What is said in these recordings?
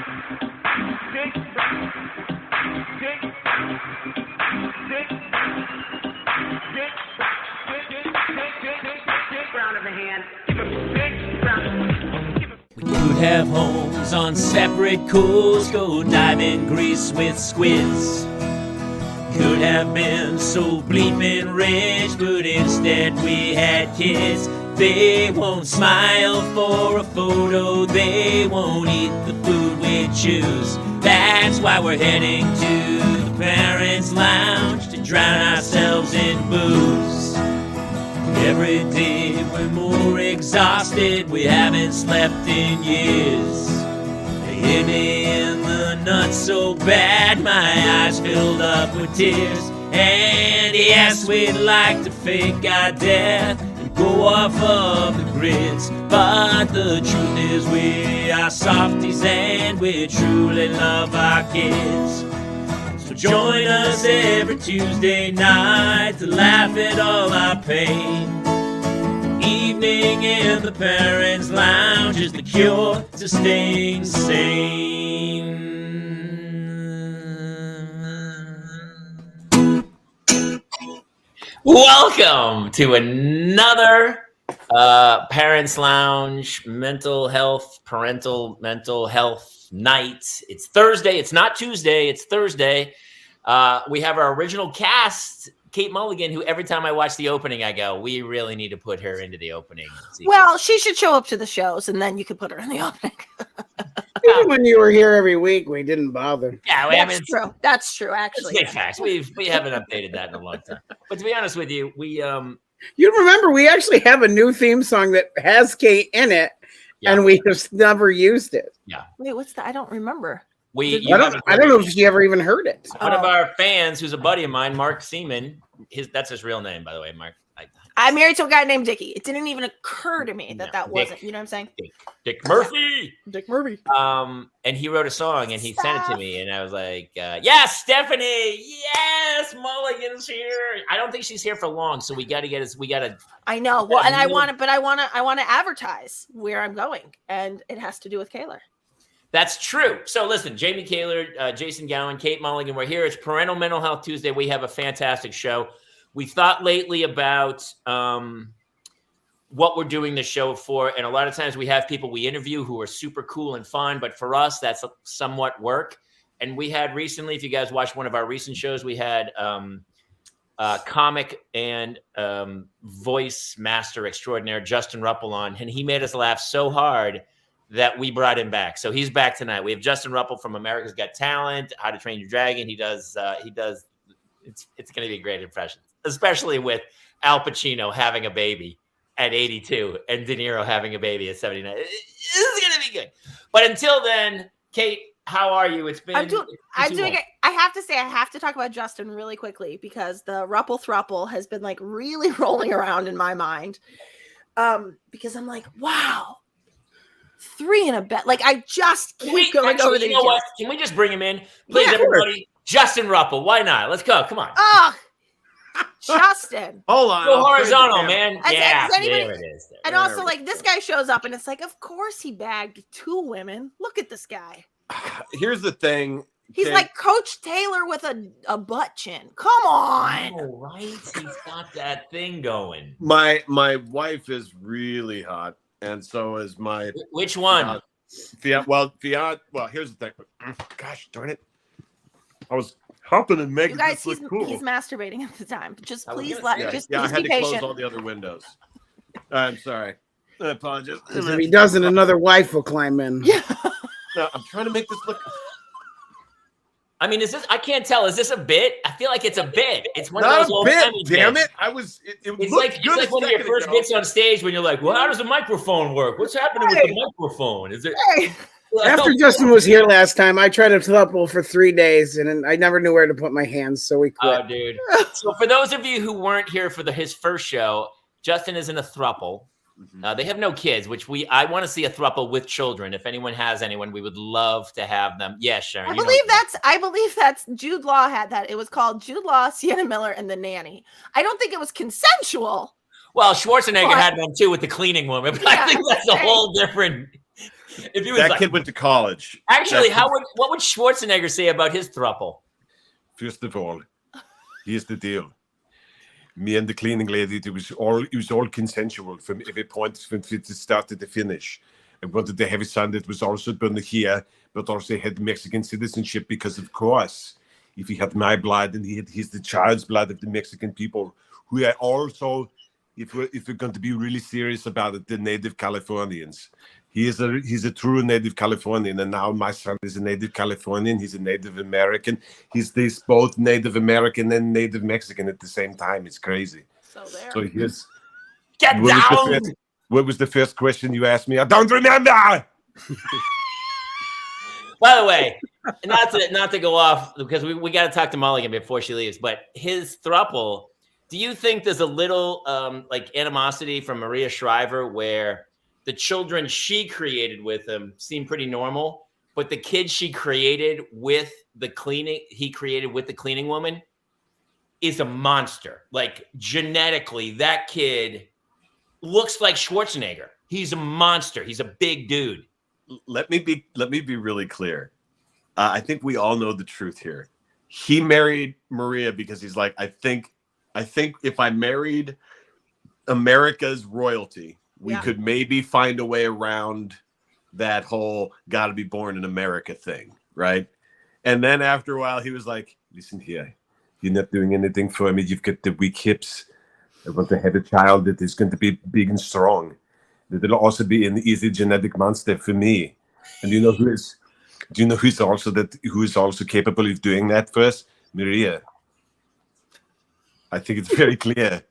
We could have homes on separate coasts, go dive in Greece with squids. Could have been so bleeping rich, but instead we had kids. They won't smile for a photo, they won't eat the food we choose. That's why we're heading to the Parents' Lounge to drown ourselves in booze. Every day we're more exhausted, we haven't slept in years. They hit me in the nuts so bad, my eyes filled up with tears. And yes, we'd like to fake our death and go off of the grids, but the truth is we are softies and we truly love our kids. So join us every Tuesday night to laugh at all our pain. Evening in the Parents' Lounge is the cure to staying sane. Welcome to another Parents' Lounge parental mental health night. It's Thursday. It's not Tuesday. It's Thursday. We have our original cast, Kate Mulligan, who every time I watch the opening, I go, we really need to put her into the opening. Well, she should show up to the shows, and then you could put her in the opening. Even when you were here every week, we didn't bother. Yeah, that's true. That's true, actually. It's facts. We haven't updated that in a long time. But to be honest with you, You remember, we actually have a new theme song that has Kate in it, and we just never used it. Yeah. Wait, what's that? I don't remember. I don't know if she ever even heard it. One of our fans, who's a buddy of mine, Mark Seaman, that's his real name, by the way, Mark. I'm married to a guy named Dickie. It didn't even occur to me that wasn't. You know what I'm saying? Dick Murphy. Dick Murphy. And he wrote a song and he sent it to me, and I was like, "Yes, Stephanie. Yes, Mulligan's here." I don't think she's here for long, so we got to get us. We got to. I know. Well, and I want to advertise where I'm going, and it has to do with Kaler. That's true. So listen, Jamie Kaler, Jason Gowan, Kate Mulligan, we're here. It's Parental Mental Health Tuesday. We have a fantastic show. We thought lately about what we're doing the show for, and a lot of times we have people we interview who are super cool and fun, but for us, that's somewhat work. And we had recently, if you guys watched one of our recent shows, we had comic and voice master extraordinaire Justin Rupple on, and he made us laugh so hard that we brought him back. So he's back tonight. We have Justin Rupple from America's Got Talent, How to Train Your Dragon. He does, it's going to be a great impression, especially with Al Pacino having a baby at 82 and De Niro having a baby at 79. This is going to be good. But until then, Kate, how are you? I'm doing it. I have to say, I have to talk about Justin really quickly because the Rupple Thruple has been like really rolling around in my mind. Because I'm like, wow. 3 in a bed. Like I just keep going over the. You know what? Can we just bring him in, please, everybody? Justin Rupple. Why not? Let's go. Come on. Oh, Justin. Hold on. Go horizontal, man. There it is. And also, like this guy shows up, and it's like, of course he bagged 2 women. Look at this guy. Here's the thing. He's like Coach Taylor with a butt chin. Come on. Oh, right. He's got that thing going. My wife is really hot. And so is my. Which one? Fiat. Well, here's the thing. Gosh darn it! I was hopping and making this look cool. He's masturbating at the time. Just please I had be to patient. close all the other windows. I'm sorry. I apologize. If he doesn't, another wife will climb in. Yeah. No, I'm trying to make this look. I mean, I can't tell. Is this a bit? I feel like it's a bit. It's one Not of those old bit. Damn bits. it! It's like one of your first bits on stage when you're like, "Well, how does the microphone work? What's happening with the microphone? Is it?" After Justin was here last time, I tried a throuple for 3 days, and I never knew where to put my hands, so we quit. Oh, dude! So for those of you who weren't here for his first show, Justin is in a throuple. They have no kids, which I want to see a throuple with children. If anyone has anyone, we would love to have them. Yes, Sharon. I believe that's Jude Law had that. It was called Jude Law, Sienna Miller, and the Nanny. I don't think it was consensual. Well, Schwarzenegger had one too with the cleaning woman, but I think that's a whole different. If he was That like, kid went to college. actually, what would Schwarzenegger say about his throuple? First of all, here's the deal. Me and the cleaning lady, it was all consensual from every point from the start to the finish. I wanted to have a son that was also born here, but also had Mexican citizenship because, of course, if he had my blood and he's the child's blood of the Mexican people, who are also, if we're going to be really serious about it, the native Californians. He's a true native Californian, and now my son is a native Californian. He's a Native American. He's this both Native American and Native Mexican at the same time. It's crazy. So here's Get down. What was the first question you asked me? I don't remember. By the way, not to go off, because we got to talk to Mulligan before she leaves, but his throuple, do you think there's a little like animosity from Maria Shriver where the children she created with him seem pretty normal, but the kids he created with the cleaning woman is a monster. Like genetically, that kid looks like Schwarzenegger. He's a monster. He's a big dude. Let me be really clear. I think we all know the truth here. He married Maria because he's like, I think if I married America's royalty, we could maybe find a way around that whole gotta be born in America thing, right? And then after a while, he was like, listen here, you're not doing anything for me. You've got the weak hips. I want to have a child that is going to be big and strong. That will also be an easy genetic monster for me. And do you know who is also capable of doing that for us? Maria. I think it's very clear.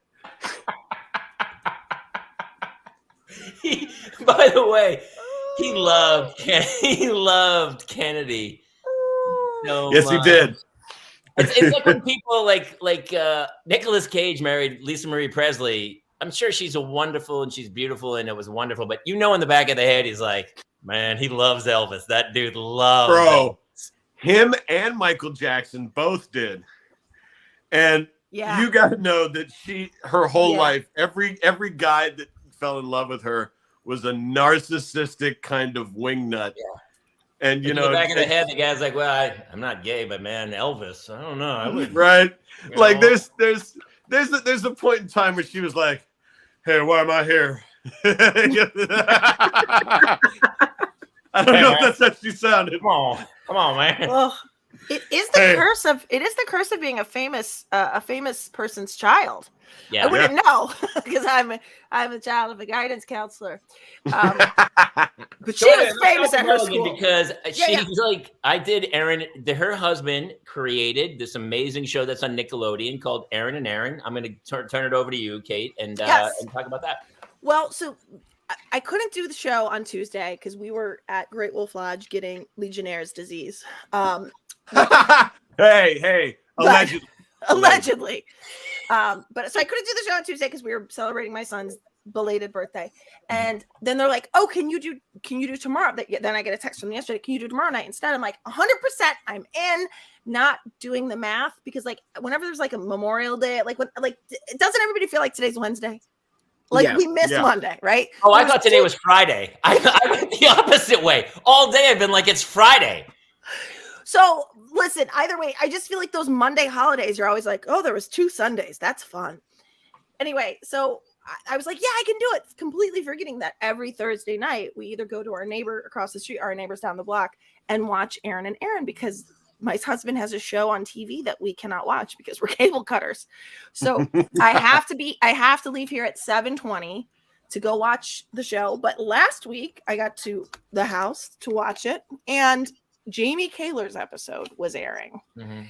By the way, he loved Kennedy. So yes, much. he did. It's like when people like Nicolas Cage married Lisa Marie Presley. I'm sure she's wonderful and she's beautiful and it was wonderful, but in the back of the head, he's like, man, he loves Elvis. That dude loves Elvis. Him and Michael Jackson both did. And you got to know that her whole life, every guy that fell in love with her was a narcissistic kind of wingnut. Yeah. And in the back of the head, the guy's like, well, I'm not gay, but man, Elvis, I don't know. I would, right. Like there's a point in time where she was like, hey, why am I here? I don't know if that's how she sounded. Come on, man. Well, it is the curse of being a famous person's child. Yeah. I wouldn't know because I'm a child of a guidance counselor. But she was famous at her school because she's like, I did her husband created this amazing show that's on Nickelodeon called Aaron and Aaron. I'm going to turn it over to you, Kate, and talk about that. Well, so I couldn't do the show on Tuesday because we were at Great Wolf Lodge getting Legionnaire's disease. Hey, allegedly. But so I couldn't do the show on Tuesday because we were celebrating my son's belated birthday. And then they're like, oh, can you do tomorrow? Then I get a text from yesterday. Can you do tomorrow night instead? I'm like, 100% I'm in, not doing the math because like whenever there's like a Memorial Day, doesn't everybody feel like today's Wednesday? We missed Monday, right? Oh, I thought today was Friday. I went the opposite way. All day I've been like, it's Friday. So listen, either way, I just feel like those Monday holidays, you're always like, oh, there was 2 Sundays. That's fun. Anyway, so I was like, yeah, I can do it. Completely forgetting that every Thursday night, we either go to our neighbor across the street, our neighbors down the block, and watch Aaron and Aaron because my husband has a show on TV that we cannot watch because we're cable cutters. So I have to leave here at 7:20 to go watch the show. But last week I got to the house to watch it and Jamie Kaler's episode was airing. Mm-hmm.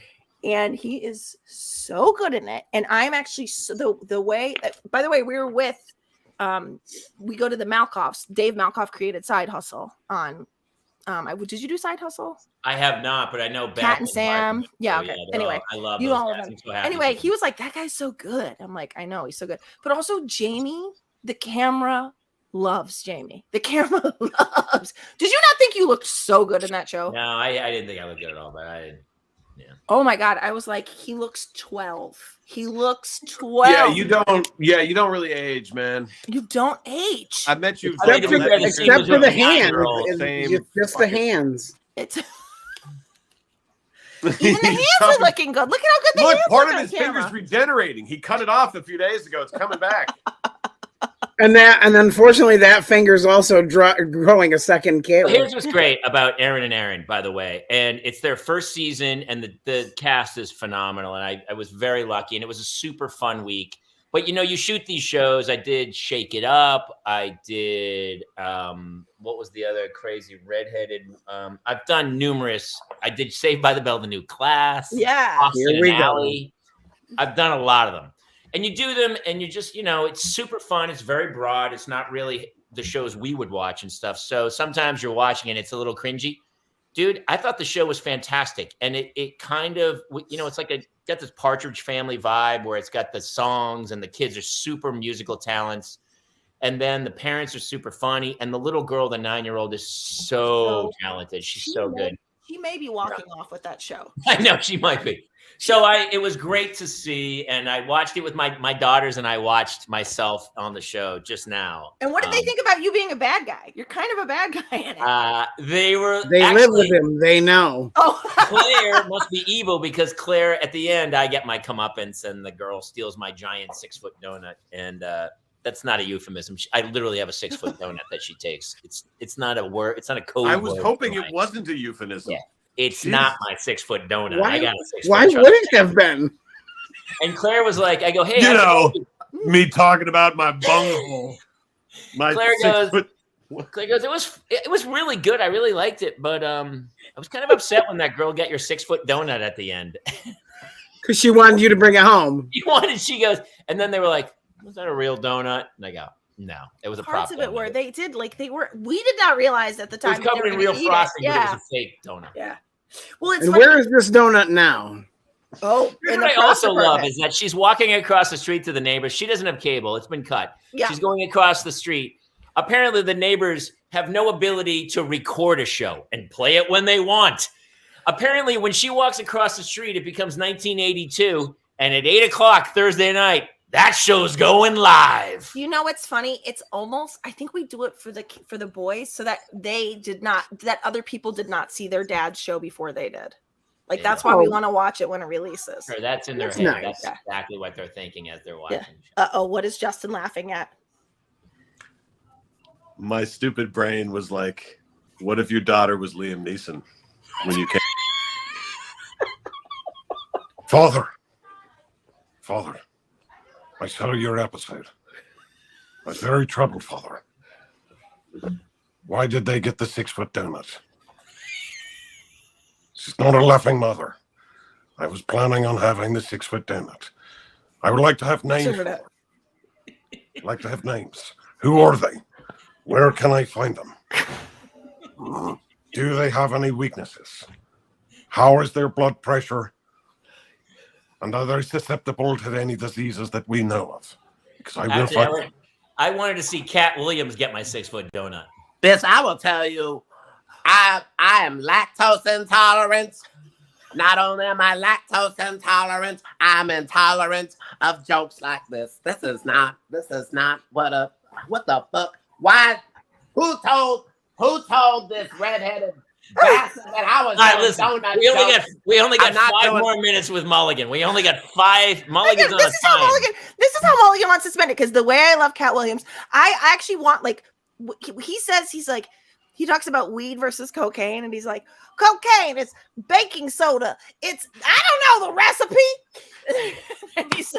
And he is so good in it. And I'm actually the way, by the way, we were with, we go to the Malkoffs. Dave Malkoff created Side Hustle on, did you do Side Hustle? I have not, but I know Kat and Sam. Yeah. Okay. Anyway, I love you those all guys. of them. So anyway, he was like, that guy's so good. I'm like, I know he's so good. But also Jamie, the camera loves Jamie. The camera loves. Did you not think you looked so good in that show? No, I didn't think I looked good at all, but I didn't. Oh my God. I was like, he looks 12. He looks 12. Yeah, you don't really age, man. You don't age. I met you Except for the hands. Just the hands. It's even the hands are looking good. Look at how good the hands part look of his on camera. finger's regenerating. He cut it off a few days ago. It's coming back. And unfortunately, that finger's also growing a second Caleb. Here's what's great about Aaron and Aaron, by the way, and it's their first season, and the cast is phenomenal, and I was very lucky, and it was a super fun week. But you shoot these shows. I did Shake It Up. I did what was the other crazy redheaded? I've done numerous. I did Saved by the Bell, the new class. Yeah, Austin and Alley. I've done a lot of them. And you do them and you just, it's super fun. It's very broad. It's not really the shows we would watch and stuff. So sometimes you're watching and it's a little cringy. Dude, I thought the show was fantastic. And it kind of, it's like got this Partridge Family vibe where it's got the songs and the kids are super musical talents. And then the parents are super funny. And the little girl, the 9-year-old, is so talented. She's so good. She may be walking off with that show. I know she might be. So it was great to see, and I watched it with my daughters, and I watched myself on the show just now. And what did they think about you being a bad guy? You're kind of a bad guy in it. They live with him. They know. Oh, Claire must be evil because Claire, at the end, I get my comeuppance, and the girl steals my giant 6-foot donut, and that's not a euphemism. I literally have a 6-foot donut that she takes. It's not a word. It's not a code. I was hoping it wasn't a euphemism. Yeah. It's not my 6-foot donut. Why, I got a 6-foot. Why would it have been? And Claire was like, I go, hey, me talking about my bunghole. Claire goes, it was really good. I really liked it, but I was kind of upset when that girl got your 6-foot donut at the end. Because she wanted you to bring it home. She goes, and then they were like, was that a real donut? And I go, no, it was a prop. Parts of it where we did not realize at the time. It was covered in real frosting, but it was a fake donut. Yeah. Well, it's where is this donut now? Oh, and what I also love is that she's walking across the street to the neighbors. She doesn't have cable. It's been cut. Yeah. She's going across the street. Apparently, the neighbors have no ability to record a show and play it when they want. Apparently, when she walks across the street, it becomes 1982. And at 8:00 Thursday night, that show's going live. You know what's funny? It's almost, I think we do it for the boys so that that other people did not see their dad's show before they did. Like, that's why we want to watch it when it releases. Sure, that's in their head. Nice. That's exactly what they're thinking as they're watching. Yeah. What is Justin laughing at? My stupid brain was like, what if your daughter was Liam Neeson when you came? Father, I saw your episode. I was very troubled, Father. Why did they get the 6-foot donut? She's not a laughing mother. I was planning on having the 6-foot donut. I would like to have names. I'd like to have names. Who are they? Where can I find them? Do they have any weaknesses? How is their blood pressure? And are they susceptible to any diseases that we know of? Because I wanted to see Cat Williams get my 6-foot donut. Bitch, I will tell you, I am lactose intolerant. Not only am I lactose intolerant, I'm intolerant of jokes like this. This is not what the fuck? Why? Who told this redheaded bastard that I was listen, we only got 5 more minutes with Mulligan. We only got 5. Mulligan's on this is how Mulligan wants to spend it, because the way I love Cat Williams, I actually want, like, he says, he talks about weed versus cocaine, and he's like, cocaine, it's baking soda. I don't know the recipe. And he's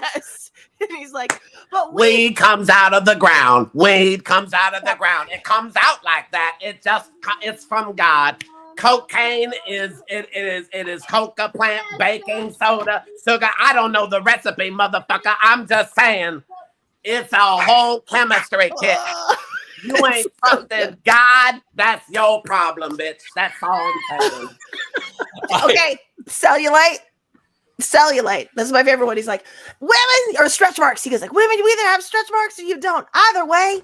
like, but weed comes out of the ground. Weed comes out of the ground. It comes out like that. It's from God. Cocaine is coca plant, baking soda, sugar. I don't know the recipe, motherfucker. I'm just saying it's a whole chemistry kit. You ain't trusted God. That's your problem, bitch. That's all I'm saying. Okay, cellulite. That's my favorite one. He's like, women or stretch marks. He goes like, women, you either have stretch marks or you don't. Either way,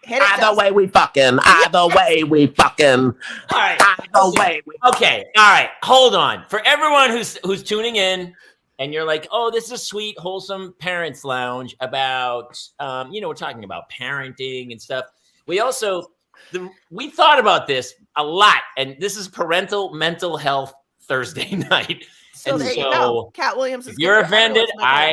Either way we fucking. Either way we fucking. All right. Either way we Okay. All right. Hold on. For everyone who's tuning in and you're like, oh, this is a sweet, wholesome parents lounge about, we're talking about parenting and stuff. We also, we thought about this a lot. And this is Parental Mental Health Thursday night. So there you go. Cat Williams is if you're offended,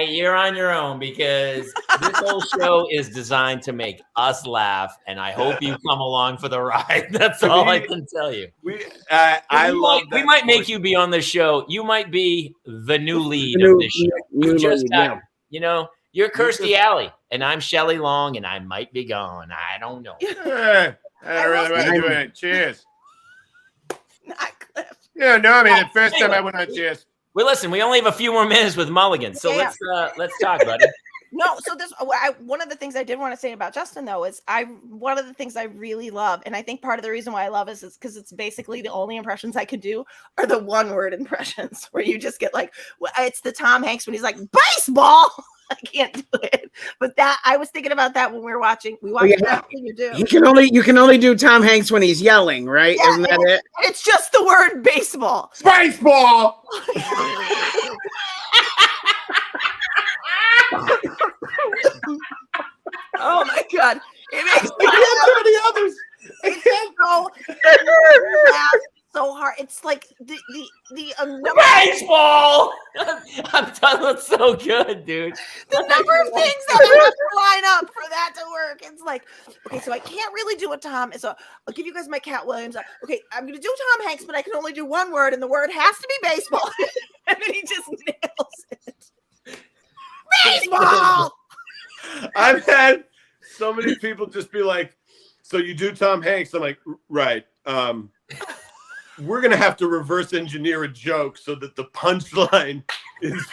you're on your own, because this whole show is designed to make us laugh, and I hope you come along for the ride. That's all I can tell you. We might make you be on the show. You might be the new lead of this show. You're Kirstie Alley, and I'm Shelley Long, and I might be gone. I don't know. I don't really want to do it. Cheers. Not Cliff. Yeah, no, I mean, the first time I went on Cheers. Well, listen, we only have a few more minutes with Mulligan, so let's talk about it. No, so one of the things I did want to say about Justin, though, is one of the things I really love, and I think part of the reason why I love is because it's basically the only impressions I could do are the one-word impressions, where you just get like, it's the Tom Hanks when he's like, baseball! I can't do it. But I was thinking about that when we were watching. We watched everything you do. You can only do Tom Hanks when he's yelling, right? Yeah, isn't that it? It's just the word baseball. Baseball! Oh my God. It makes I can't do any others. I can't laugh so hard. It's like the baseball. I'm telling you, it's so good, dude. The number of things that I have to line up for that to work. It's like, okay, so I can't really do a Tom. So I'll give you guys my Cat Williams. Okay, I'm gonna do Tom Hanks, but I can only do one word, and the word has to be baseball. And then he just nails it. Baseball. I've had so many people just be like, so you do Tom Hanks? I'm like, right. We're going to have to reverse engineer a joke so that the punchline is.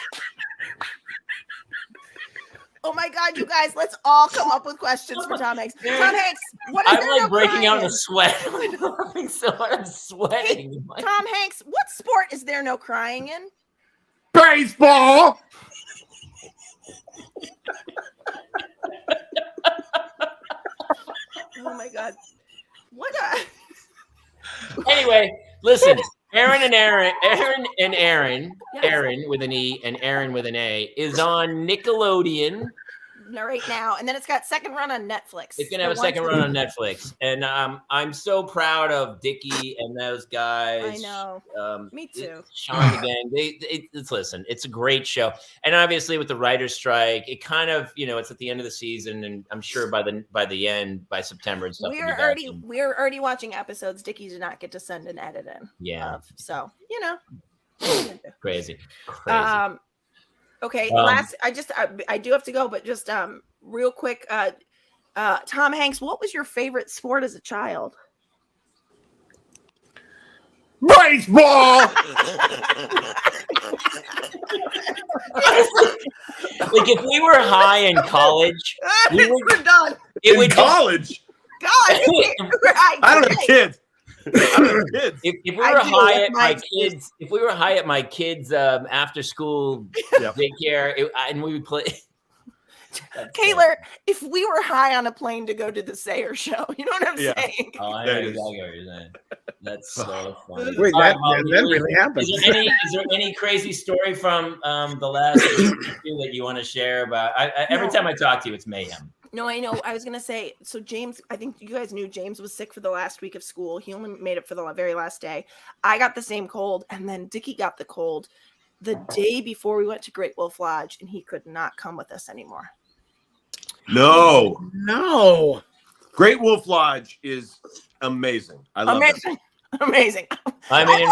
Oh my God, you guys, let's all come up with questions for Tom Hanks. Tom Hanks, what is I'm there like breaking out in a in? sweat. I'm laughing so hard, I'm sweating. Hey, Tom Hanks, what sport is there no crying in? Baseball! Oh my God. What Anyway, listen, Aaron with an E and Aaron with an A is on Nickelodeon right now, and then it's got second run on Netflix. It's gonna have a second run on Netflix, and I'm so proud of Dickie and those guys. I know. Me too. Sean again. Listen, it's a great show, and obviously with the writer's strike, it kind of it's at the end of the season, and I'm sure by September and stuff. We're already watching episodes. Dickie did not get to send an edit in. Yeah. So crazy. Okay, I do have to go, but just real quick, Tom Hanks, what was your favorite sport as a child? Baseball! Like if we were high in college, we're done. College? God, I don't have kids. If we were high at my kids, after school daycare, and we would play. Taylor, if we were high on a plane to go to the Sayer show, you know what I'm saying? Oh, I know exactly what you're saying. That's so funny. Wait, that really happened. Is there any crazy story from the last interview that you want to share about? Every time I talk to you, it's mayhem. No, I know. I was going to say, so James, I think you guys knew James was sick for the last week of school. He only made it for the very last day. I got the same cold, and then Dickie got the cold the day before we went to Great Wolf Lodge, and he could not come with us anymore. No. Great Wolf Lodge is amazing. I love it. Amazing. I mean,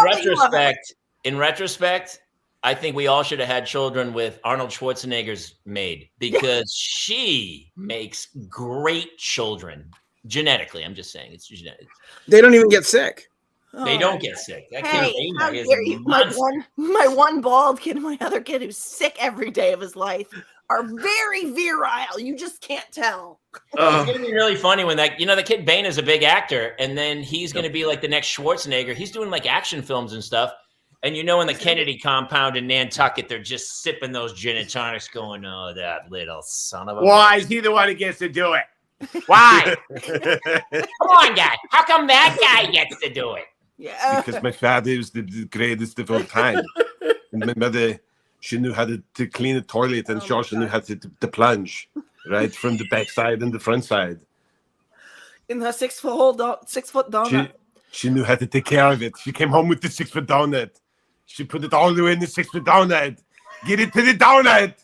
in retrospect, I think we all should have had children with Arnold Schwarzenegger's maid, because she makes great children genetically. I'm just saying, it's genetic. They don't even get sick. They don't get sick. That hey, how dare you? My one bald kid and my other kid who's sick every day of his life are very virile. You just can't tell. It's going to be really funny when the kid Bane is a big actor, and then he's going to be like the next Schwarzenegger. He's doing like action films and stuff. And in the Kennedy compound in Nantucket, they're just sipping those gin and tonics going, oh, that little son of a... Why is he the one who gets to do it? Why? Come on, guy. How come that guy gets to do it? Yeah. Because my father was the greatest of all time. And my mother, she knew how to clean a toilet, and she also knew how to plunge, right? From the back side and the front side. In her 6 foot donut. She knew how to take care of it. She came home with the 6 foot donut. She put it all the way in the 6 foot donut. Get it to the donut.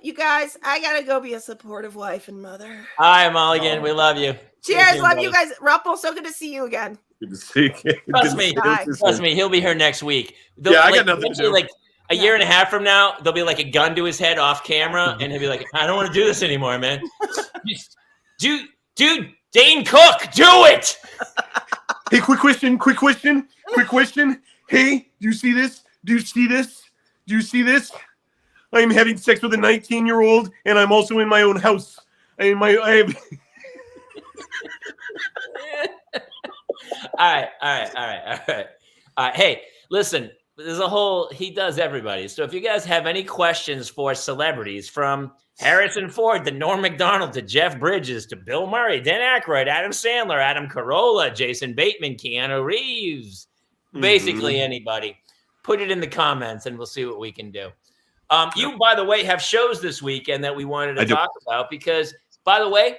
You guys, I gotta go be a supportive wife and mother. Hi, Mulligan. We love you. Cheers, love you guys. Rupple, so good to see you again. Good to see you. Trust me, he'll be here next week. I got nothing to do. Like a year and a half from now, there'll be like a gun to his head off camera, and he'll be like, "I don't want to do this anymore, man." Dude, Dane Cook, do it. Hey, quick question. Hey, do you see this? I am having sex with a 19-year-old, and I'm also in my own house. I have. All right. Hey, listen, there's a whole, he does everybody. So if you guys have any questions for celebrities, from Harrison Ford to Norm Macdonald to Jeff Bridges to Bill Murray, Dan Aykroyd, Adam Sandler, Adam Carolla, Jason Bateman, Keanu Reeves, basically anybody, put it in the comments and we'll see what we can do. You, by the way, have shows this weekend that we wanted to talk about because, by the way,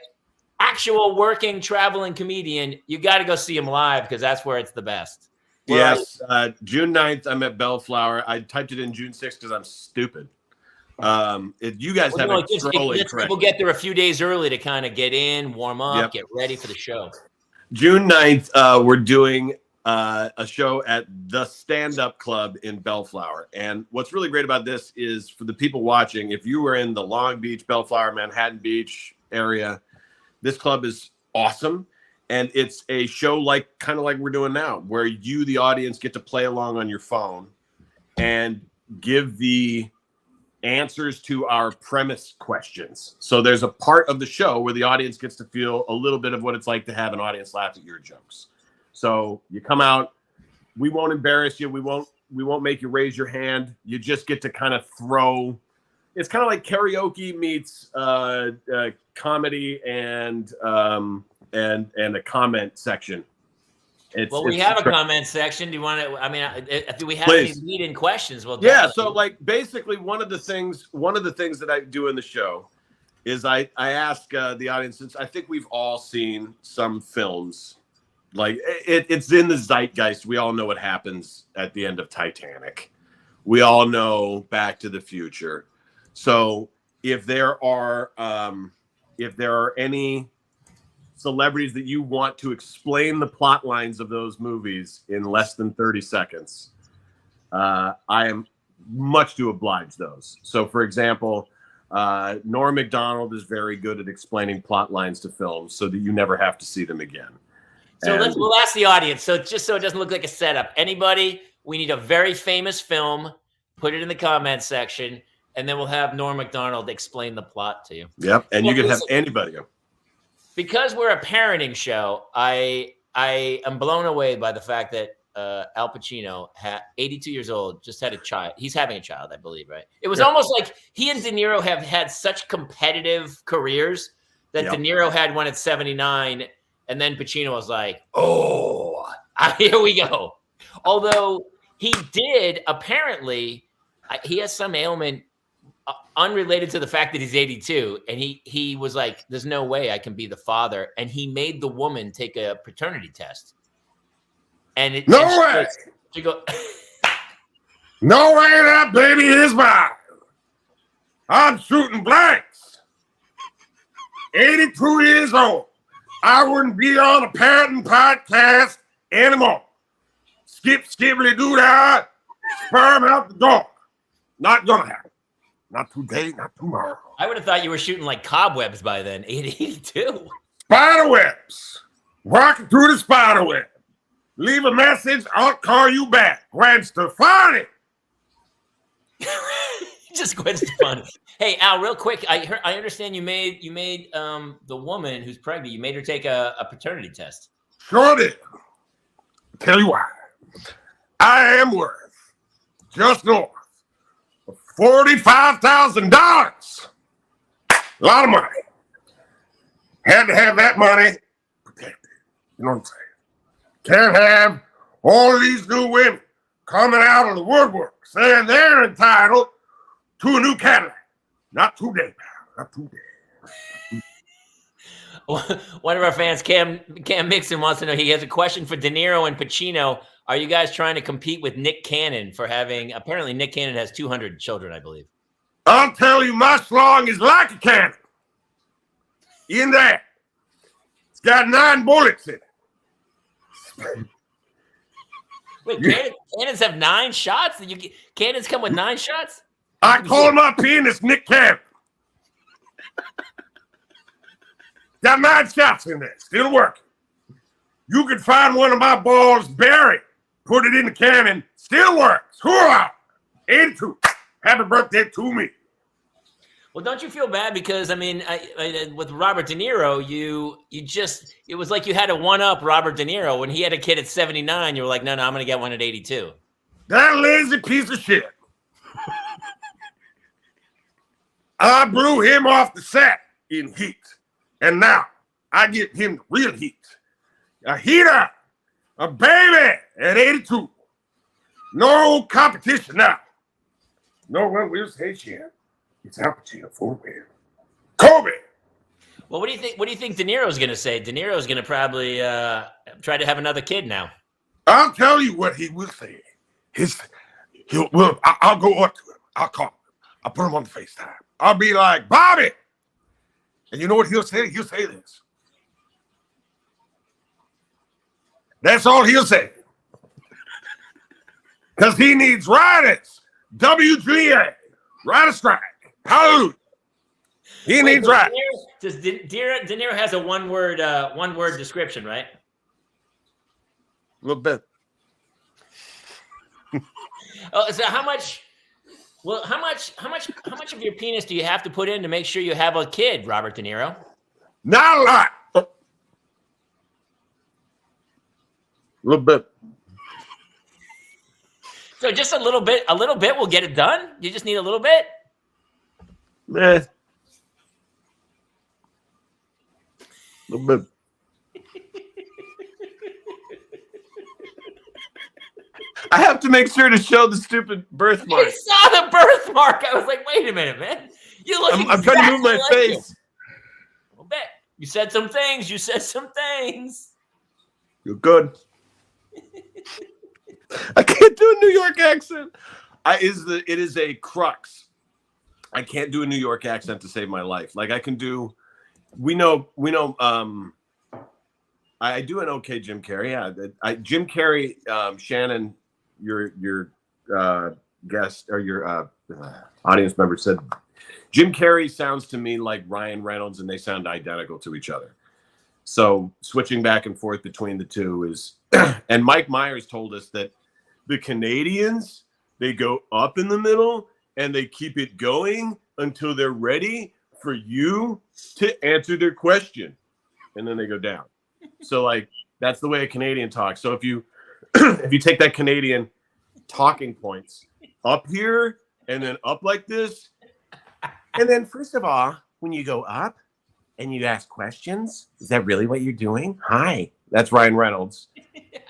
actual working, traveling comedian, you got to go see him live because that's where it's the best. Yes, June 9th, I'm at Bellflower. I typed it in June 6th because I'm stupid. You guys have it trolling correct. People get there a few days early to kind of get in, warm up, get ready for the show. June 9th, we're doing a show at the Stand-Up Club in Bellflower. And what's really great about this is for the people watching, if you were in the Long Beach, Bellflower, Manhattan Beach area, this club is awesome. And it's a show kind of like we're doing now, where you, the audience, get to play along on your phone and give the answers to our premise questions. So there's a part of the show where the audience gets to feel a little bit of what it's like to have an audience laugh at your jokes. So you come out, we won't embarrass you. We won't make you raise your hand. You just get to kind of throw. It's kind of like karaoke meets comedy and a comment section. We have a comment section. Do you want to? I mean, do we have any lead-in questions? Well, so basically, one of the things that I do in the show is I ask the audience, since I think we've all seen some films. Like it's in the zeitgeist. We all know what happens at the end of Titanic. We all know Back to the Future. So if there are any celebrities that you want to explain the plot lines of those movies in less than 30 seconds, I am much to oblige those. So for example, Norm Macdonald is very good at explaining plot lines to films so that you never have to see them again. So we'll ask the audience. So just so it doesn't look like a setup, anybody, we need a very famous film, put it in the comments section, and then we'll have Norm Macdonald explain the plot to you. Yep, and you can have anybody. Because we're a parenting show, I am blown away by the fact that Al Pacino, 82 years old, just had a child. He's having a child, I believe, right? It was almost like he and De Niro have had such competitive careers that De Niro had one at 79, and then Pacino was like, oh, here we go. Although he did, apparently, he has some ailment unrelated to the fact that he's 82. And he was like, there's no way I can be the father. And he made the woman take a paternity test. And it, no and way. She go, no way that baby is mine. I'm shooting blanks. 82 years old. I wouldn't be on a parenting podcast anymore. Skip, skibbly, do that. Sperm out the door. Not gonna happen. Not today, not tomorrow. I would have thought you were shooting like cobwebs by then. 82. Spider webs. Walking through the spider web. Leave a message. I'll call you back. Gwen Stefani. Just Gwen Stefani. Hey, Al, real quick. I understand you made the woman who's pregnant. You made her take a paternity test. Sure did. Tell you why. I am worth just north of $45,000. A lot of money. Had to have that money protected. You know what I'm saying? Can't have all of these new women coming out of the woodwork saying they're entitled to a new Cadillac. Not today, pal. Not today. One of our fans, Cam Mixon, wants to know, he has a question for De Niro and Pacino. Are you guys trying to compete with Nick Cannon for having, apparently Nick Cannon has 200 children, I believe. I'll tell you, my slong is like a cannon. In there. It's got 9 bullets in it. Wait, cannons have 9 shots? Cannons come with 9 shots? I call my penis Nick Cannon. Got 9 shots in there. Still working. You can find one of my balls buried. Put it in the cannon. Still works. Hoorah! 82. Happy birthday to me. Well, don't you feel bad? Because, I mean, with Robert De Niro, it was like you had to one-up Robert De Niro. When he had a kid at 79, you were like, no, I'm going to get one at 82. That lazy piece of shit. I blew him off the set in heat. And now I get him real heat. A heater, a baby at 82. No competition now. No one will say shit. It's Al Pacino for real. Kobe. Well, what do you think? What do you think De Niro's going to say? De Niro's going to probably try to have another kid now. I'll tell you what he will say. I'll go up to him. I'll call him. I'll put him on the FaceTime. I'll be like, Bobby. And you know what he'll say? He'll say this. That's all he'll say. Because he needs writers. WGA. Writer strike. Hallelujah. He needs writers. Does De Niro has a one-word description, right? A little bit. Oh, so how much of your penis do you have to put in to make sure you have a kid, Robert De Niro? Not a lot. A little bit. So just a little bit will get it done? You just need a little bit? A little bit. I have to make sure to show the stupid birthmark. I saw the birthmark. I was like, wait a minute, man. You look I'm trying to move my like face. A little bit. You said some things. You're good. I can't do a New York accent. It is a crux. I can't do a New York accent to save my life. Like I can do. We know. I do an okay Jim Carrey. Yeah, Jim Carrey. Shannon, your guest or your audience member said Jim Carrey sounds to me like Ryan Reynolds, and they sound identical to each other. So switching back and forth between the two is. And Mike Myers told us that the Canadians, they go up in the middle and they keep it going until they're ready for you to answer their question, and then they go down. So like that's the way a Canadian talks. So if you take that Canadian talking points up here and then up like this, and then first of all, when you go up and you ask questions, is that really what you're doing? Hi, that's Ryan Reynolds.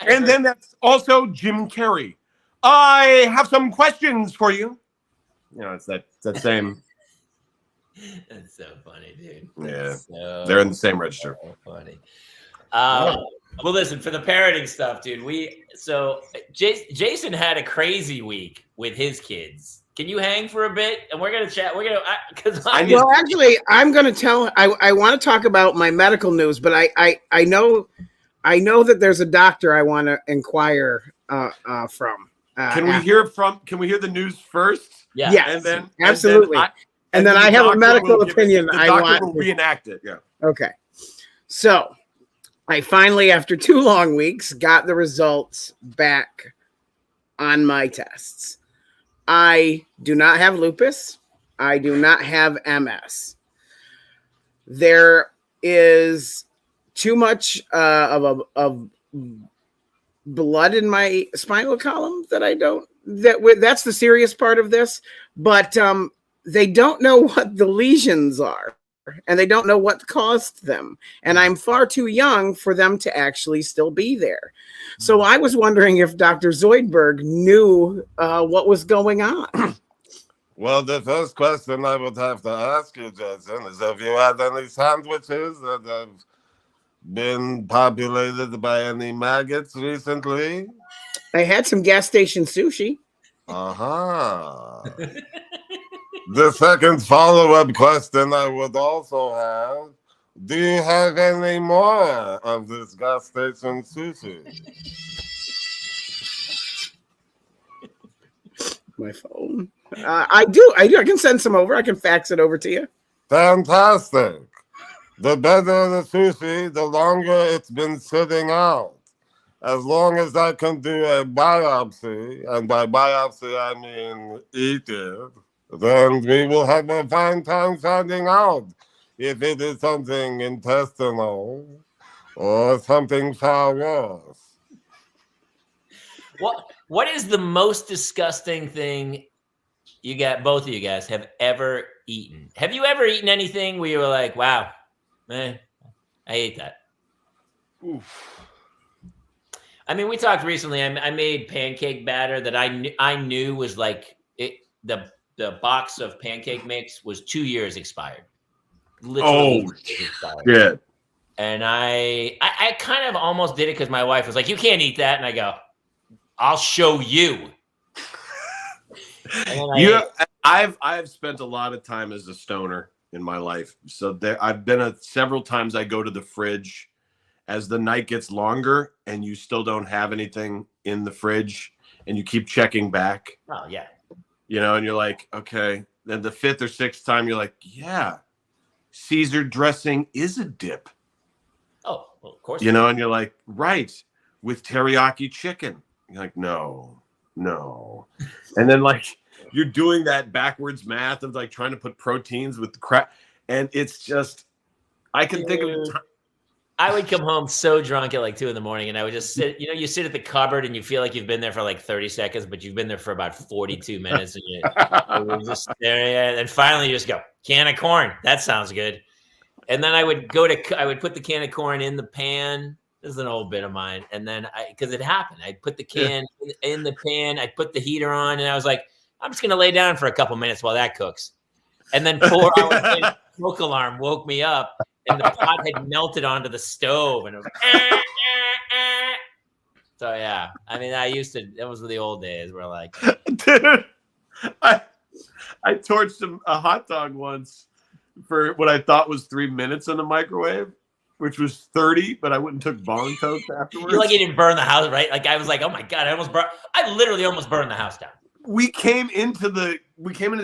And then that's also Jim Carrey. I have some questions for you. You know, it's that same. That's so funny, dude. Yeah, so they're in the same register. So funny. Well, listen, for the parenting stuff, dude. Jason had a crazy week with his kids. Can you hang for a bit? And we're gonna chat. Well, actually, I'm gonna tell. I want to talk about my medical news, but I know that there's a doctor I want to inquire from. Can we hear the news first? Yeah. Yes, and then absolutely. And then I have a medical opinion. The doctor will reenact it. Yeah. Okay. So I finally, after 2 long weeks, got the results back on my tests. I do not have lupus. I do not have MS. There is too much of blood in my spinal column that's the serious part of this, but they don't know what the lesions are. and they don't know what caused them. And I'm far too young for them to actually still be there. So I was wondering if Dr. Zoidberg knew what was going on. Well, the first question I would have to ask you, Jason, is if you had any sandwiches that have been populated by any maggots recently? I had some gas station sushi. Uh-huh. The second follow-up question I would also have, do you have any more of this gas station sushi? My phone. I do. I can send some over. I can fax it over to you. Fantastic. The better the sushi, the longer it's been sitting out. As long as I can do a biopsy, and by biopsy I mean eat it, then we will have a fine time finding out if it is something intestinal or something far worse. What is the most disgusting thing both of you guys have ever eaten? Have you ever eaten anything where you were like, wow, man, I ate that? Oof. I mean, we talked recently. I made pancake batter that I knew was like the box of pancake mix was 2 years expired. Literally expired. Yeah. And I kind of almost did it because my wife was like, "You can't eat that," and I go, "I'll show you." I've spent a lot of time as a stoner in my life, so I've been several times. I go to the fridge as the night gets longer, and you still don't have anything in the fridge, and you keep checking back. Oh yeah, and you're like, okay. Then the fifth or sixth time, you're like, yeah, Caesar dressing is a dip. Oh, well, of course. And you're like, right, with teriyaki chicken. You're like, no. And then like you're doing that backwards math of like trying to put proteins with the crap. And it's just, I can think of the time. I would come home so drunk at like 2 a.m. and I would just sit, you sit at the cupboard and you feel like you've been there for like 30 seconds, but you've been there for about 42 minutes and you're just there. And finally you just go, can of corn. That sounds good. And then I would put the can of corn in the pan. This is an old bit of mine. And then because it happened, I'd put the can in the pan. I'd put the heater on and I was like, I'm just going to lay down for a couple minutes while that cooks. And then 4 hours later, the smoke alarm woke me up. And the pot had melted onto the stove, and it was So yeah, I mean, that was the old days where like, dude, I torched a hot dog once for what I thought was 3 minutes in the microwave, which was 30, but I went and took bong toast afterwards. You didn't burn the house, right? Like I was like, oh my God, I literally almost burned the house down. We came into the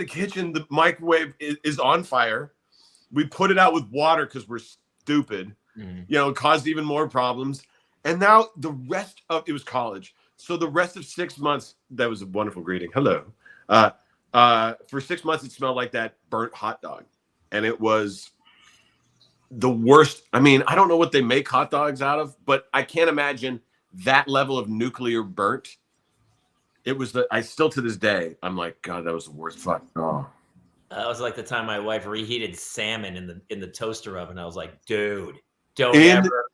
kitchen, the microwave is on fire. We put it out with water because we're stupid. It caused even more problems. And now it was college. So the rest of 6 months, that was a wonderful greeting. Hello. For 6 months, it smelled like that burnt hot dog. And it was the worst. I mean, I don't know what they make hot dogs out of, but I can't imagine that level of nuclear burnt. It was I still to this day, I'm like, God, that was the worst fuck. Oh. That was like the time my wife reheated salmon in the toaster oven. I was like, dude, don't ever.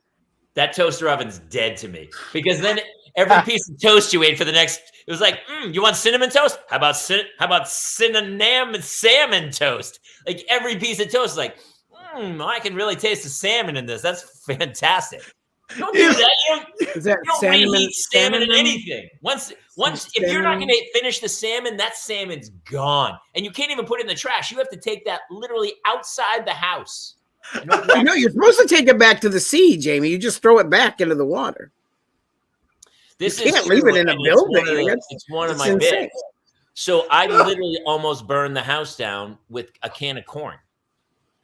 That toaster oven's dead to me. Because then every piece of toast you ate for the next, it was like, you want cinnamon toast? How about cinnamon salmon toast? Like every piece of toast is like, I can really taste the salmon in this. That's fantastic. Don't do that. You don't reheat salmon in anything. Once if you're not going to finish the salmon, that salmon's gone. And you can't even put it in the trash. You have to take that literally outside the house. No, you're supposed to take it back to the sea, Jamie. You just throw it back into the water. You can't leave it in a building. It's one of my bits. So I literally almost burned the house down with a can of corn.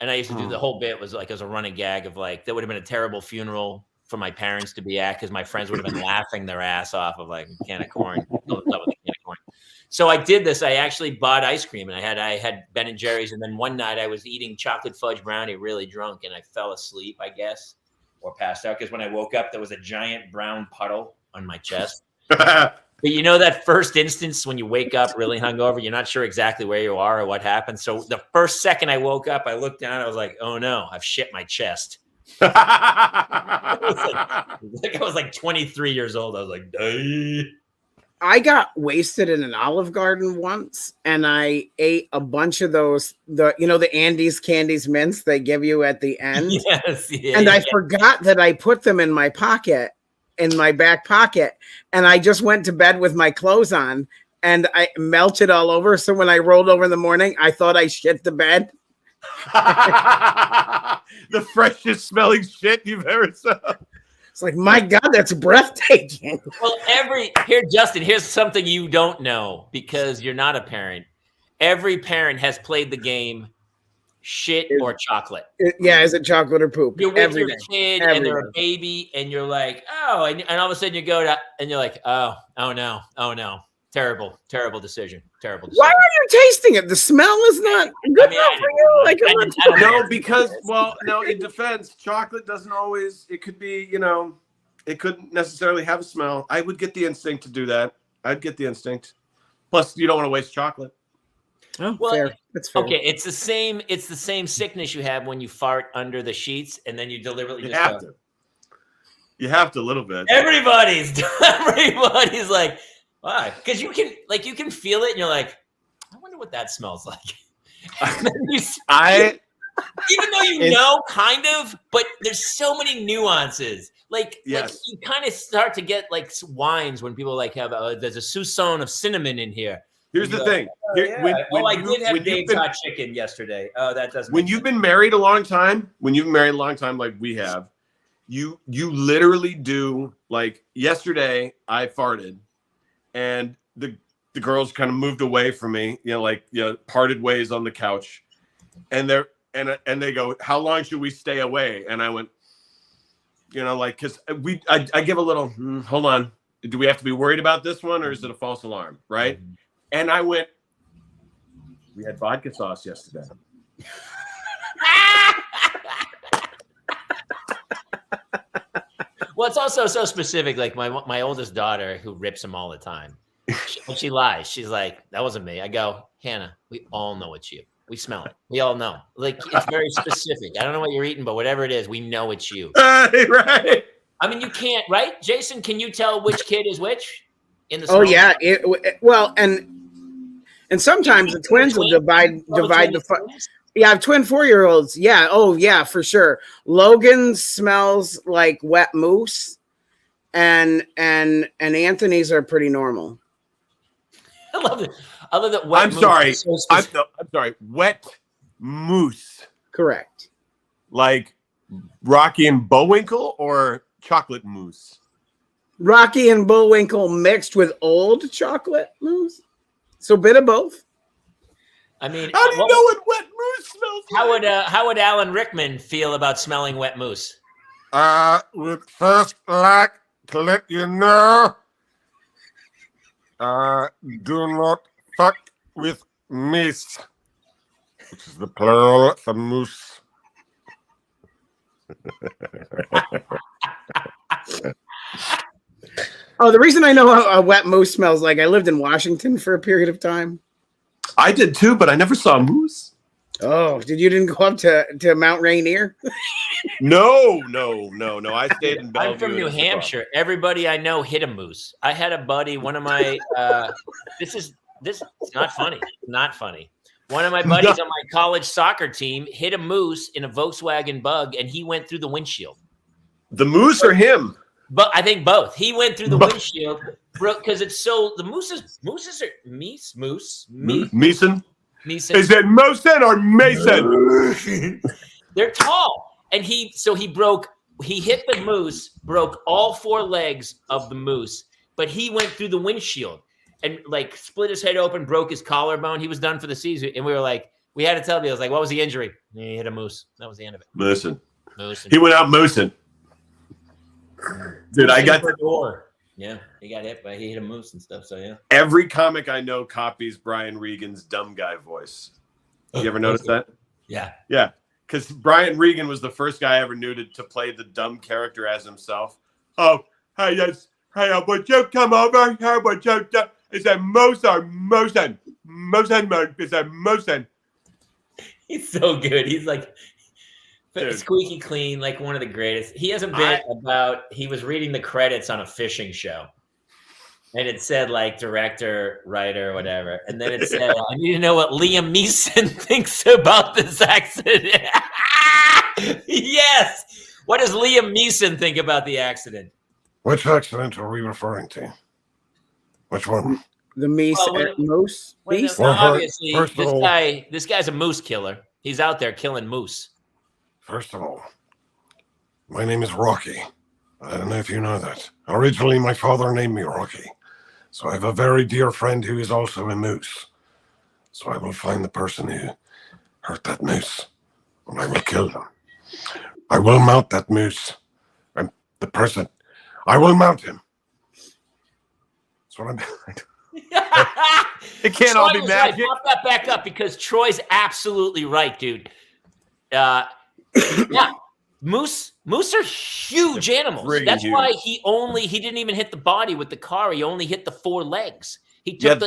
And I used to do the whole bit was like as a running gag of like, that would have been a terrible funeral for my parents to be at because my friends would have been laughing their ass off of like a can of corn. So I did this. I actually bought ice cream and I had Ben and Jerry's. And then one night I was eating chocolate fudge brownie really drunk and I fell asleep, I guess, or passed out. Because when I woke up, there was a giant brown puddle on my chest. But you know that first instance when you wake up really hungover, you're not sure exactly where you are or what happened. So the first second I woke up, I looked down, I was like, oh no, I've shit my chest. I was like 23 years old. I was like, "Dang." I got wasted in an Olive Garden once, and I ate a bunch of those, the Andes Candies mints they give you at the end. Yes, yeah, and I forgot that I put them in my pocket, in my back pocket, and I just went to bed with my clothes on, and I melted all over. So when I rolled over in the morning, I thought I shit the bed. The freshest smelling shit you've ever seen. It's like, my God, that's breathtaking. Well, Justin, here's something you don't know because you're not a parent. Every parent has played the game shit or chocolate. Is it chocolate or poop? You're with your kid and they're day. a baby and you're like, oh, and all of a sudden you go to, and you're like, oh no. Terrible decision. Why are you tasting it? The smell is not good enough for you. No, because in defense, chocolate doesn't always. It could be, it couldn't necessarily have a smell. I would get the instinct to do that. I'd get the instinct. Plus, you don't want to waste chocolate. Oh, well, fair. That's fair. Okay, it's the same sickness you have when you fart under the sheets and then you deliberately You have to a little bit. Everybody's like, why? Because you can feel it and you're like, I wonder what that smells like. Even though you know, kind of, but there's so many nuances. Like you kind of start to get like wines when people like have there's a soupçon of cinnamon in here. Here's the thing. I did have Dave's hot chicken yesterday. Oh, that doesn't. When you've been married a long time, like we have, you literally do, like yesterday I farted and the girls kind of moved away from me, parted ways on the couch, and they go, how long should we stay away? And I went, because I give a little, hold on, do we have to be worried about this one, or is it a false alarm, right? And I went, we had vodka sauce yesterday. Well, it's also so specific. Like my oldest daughter, who rips him all the time, she lies. She's like, "That wasn't me." I go, "Hannah, we all know it's you. We smell it. We all know. Like it's very specific. I don't know what you're eating, but whatever it is, we know it's you." Right. I mean, you can't, right, Jason? Can you tell which kid is which in the? Oh yeah. And sometimes the twins will divide the. Yeah, I have twin 4-year-olds. Yeah. Oh, yeah, for sure. Logan smells like wet mousse, and Anthony's are pretty normal. I love it. I love that. I'm sorry. I'm sorry. Wet mousse. Correct. Like Rocky and Bullwinkle or chocolate mousse? Rocky and Bullwinkle mixed with old chocolate mousse. So a bit of both. I mean, how do you know what wet mousse smells like? How would Alan Rickman feel about smelling wet mousse? Would first like to let you know, do not fuck with mice, which is the plural for moose. Oh, the reason I know how a wet mousse smells like, I lived in Washington for a period of time. I did too, but I never saw moose. Oh, you didn't go up to Mount Rainier? No. I stayed in Bellevue. I'm from New Hampshire. Everybody I know hit a moose. I had a buddy, one of my this is not funny. Not funny. One of my buddies on my college soccer team hit a moose in a Volkswagen Bug, and he went through the windshield. The moose or him? But I think both. He went through the windshield because it's so the mooses are Mason. Is it Mosen or Mason? They're tall, and he hit the moose, broke all 4 legs of the moose, but he went through the windshield and like split his head open, broke his collarbone. He was done for the season, and we were like, we had to tell him. I was like, what was the injury? And he hit a moose. That was the end of it. Moose. He went out moosing. Dude, I got the door. Yeah, he hit a moose and stuff. So yeah. Every comic I know copies Brian Regan's dumb guy voice. You ever notice that? Yeah. Yeah. Because Brian Regan was the first guy I ever knew to play the dumb character as himself. Oh, hey, Hey, would you come over here? Would you? Is it moose or moosin? Moosin, is it moosin? He's so good. He's like Dude. squeaky clean, like one of the greatest. He has a bit about he was reading the credits on a fishing show. And it said like director, writer, whatever. And then it said, I need to know what Liam Neeson thinks about this accident. Yes. What does Liam Neeson think about the accident? Which accident are we referring to? Which one? The moose. Beast? Obviously, this guy's a moose killer. He's out there killing moose. First of all, my name is Rocky. I don't know if you know that. Originally, my father named me Rocky. So I have a very dear friend who is also a moose. So I will find the person who hurt that moose, and I will kill them. I will mount that moose, and the person, I will mount him. That's what I'm doing. It can't all be magic. Right. Pop that back up because Troy's absolutely right, dude. Yeah, moose are huge animals. That's huge. Why he didn't even hit the body with the car. He only hit the four legs. He took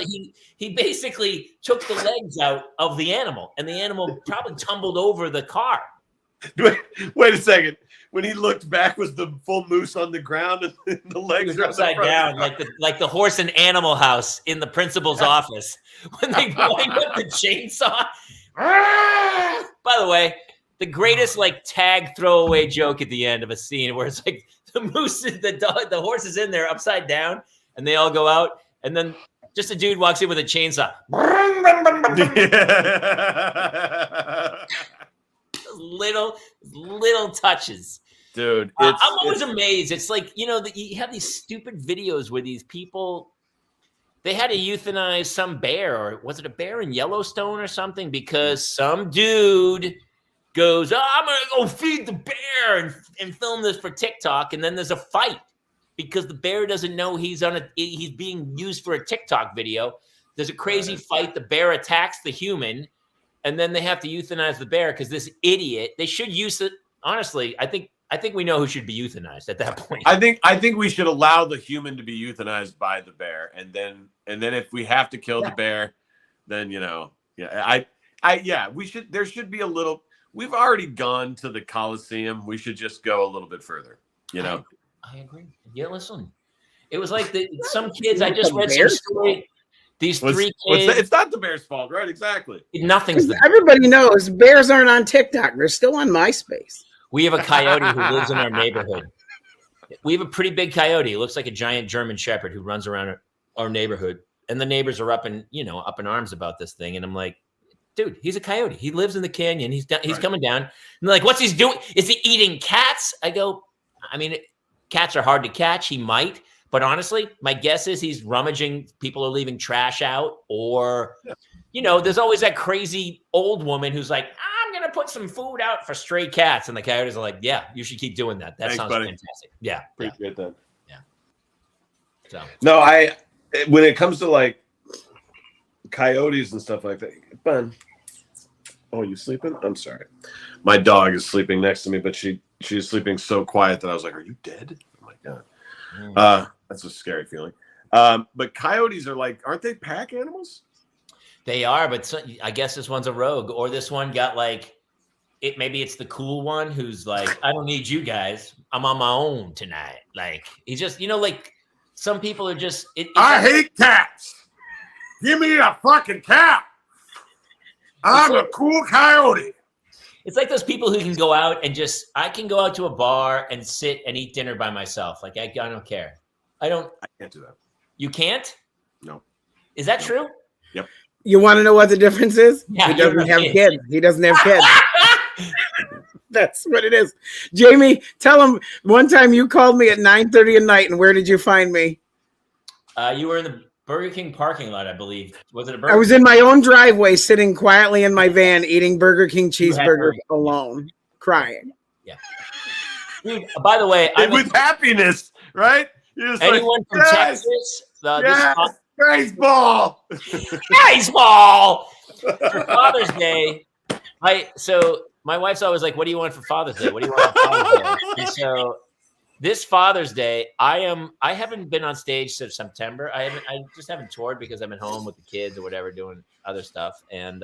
he basically took the legs out of the animal, and the animal probably tumbled over the car. Wait a second. When he looked back, was the full moose on the ground and the legs were upside down, like the horse and animal house in the principal's office when they wind up the chainsaw. By the way, the greatest like tag throwaway joke at the end of a scene where it's like the moose, the horse is in there upside down, and they all go out, and then just a dude walks in with a chainsaw. Little touches, dude. I'm always amazed. It's like, you know, you have these stupid videos where these people, they had to euthanize some bear, or was it a bear in Yellowstone or something? Because some dude goes, I'm gonna go feed the bear and film this for TikTok, and then there's a fight because the bear doesn't know he's being used for a TikTok video. There's a crazy fight. The bear attacks the human. And then they have to euthanize the bear because this idiot. They should use it. Honestly, I think we know who should be euthanized at that point. I think we should allow the human to be euthanized by the bear, and then if we have to kill the bear, then we should. There should be a little. We've already gone to the Coliseum. We should just go a little bit further. You know. I agree. Yeah, listen. It was like some kids. I just read some story. These three kids. It's not the bear's fault, right? Exactly. Nothing's. Everybody knows bears aren't on TikTok. They're still on MySpace. We have a coyote who lives in our neighborhood. We have a pretty big coyote. It looks like a giant German Shepherd who runs around our neighborhood. And the neighbors are up in arms about this thing. And I'm like, dude, he's a coyote. He lives in the canyon. He's coming down. And they're like, what's he doing? Is he eating cats? I go, I mean, cats are hard to catch. He might. But honestly, my guess is he's rummaging. People are leaving trash out, or, there's always that crazy old woman who's like, I'm going to put some food out for stray cats. And the coyotes are like, yeah, you should keep doing that. That sounds fantastic. Yeah. Appreciate that. Yeah. So. No, when it comes to like coyotes and stuff like that, Ben. Oh, you sleeping? I'm sorry. My dog is sleeping next to me, but she's sleeping so quiet that I was like, are you dead? Oh my God. That's a scary feeling. But coyotes are aren't they pack animals? They are, but I guess this one's a rogue, or this one got maybe it's the cool one who's like, I don't need you guys. I'm on my own tonight. Like, he's just, some people are just. I hate cats. Give me a fucking cat. I'm a cool coyote. It's like those people who can go out and I can go out to a bar and sit and eat dinner by myself. Like, I don't care. I can't do that. You can't? No. Is that true? Yep. You want to know what the difference is? Yeah, he doesn't have kids. He doesn't have kids. That's what it is. Jamie, tell him one time you called me at 9:30 at night, and where did you find me? You were in the Burger King parking lot, I believe. Was it a Burger I was in my own driveway, sitting quietly in my van, eating Burger King cheeseburger alone, crying. Yeah. Dude, by the way, with happiness, right? Anyone from Texas? Baseball. Baseball. For Father's Day, my wife's always like, "What do you want for Father's Day? What do you want for Father's Day?" And so this Father's Day, I haven't been on stage since September. I just haven't toured because I've been home with the kids or whatever, doing other stuff. And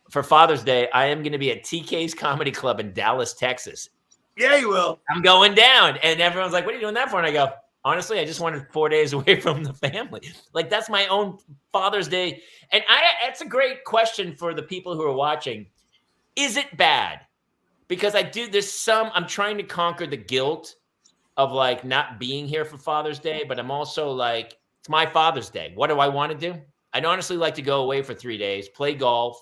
for Father's Day, I am going to be at TK's Comedy Club in Dallas, Texas. Yeah, you will. I'm going down. And everyone's like, what are you doing that for? And I go, honestly, I just wanted 4 days away from the family. Like, that's my own Father's Day. And that's a great question for the people who are watching. Is it bad? Because I'm trying to conquer the guilt of like not being here for Father's Day, but I'm also like, it's my Father's Day. What do I want to do? I'd honestly like to go away for 3 days, play golf,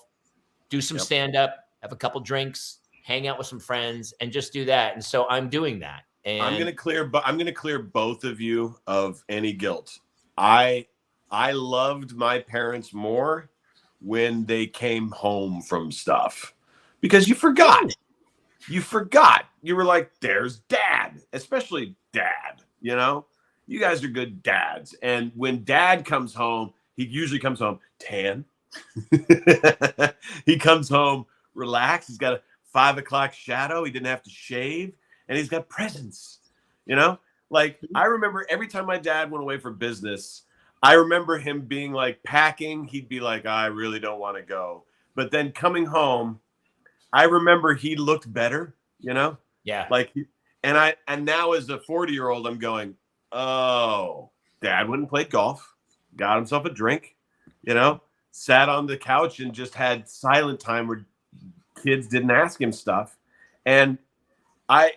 do some stand-up, have a couple drinks, hang out with some friends, and just do that. And so I'm doing that. And I'm gonna clear both of you of any guilt. I loved my parents more when they came home from stuff because you forgot. You forgot. You were like, there's dad, especially dad. You know, you guys are good dads. And when dad comes home, he usually comes home tan. He comes home relaxed. He's got a 5 o'clock shadow. He didn't have to shave, and he's got presents. You know, like I remember every time my dad went away for business, I remember him being like packing. He'd be like, I really don't want to go. But then coming home, I remember he looked better, you know? Yeah. Like, and now as a 40-year-old, I'm going, oh, dad wouldn't play golf, got himself a drink, you know, sat on the couch and just had silent time where kids didn't ask him stuff. And I've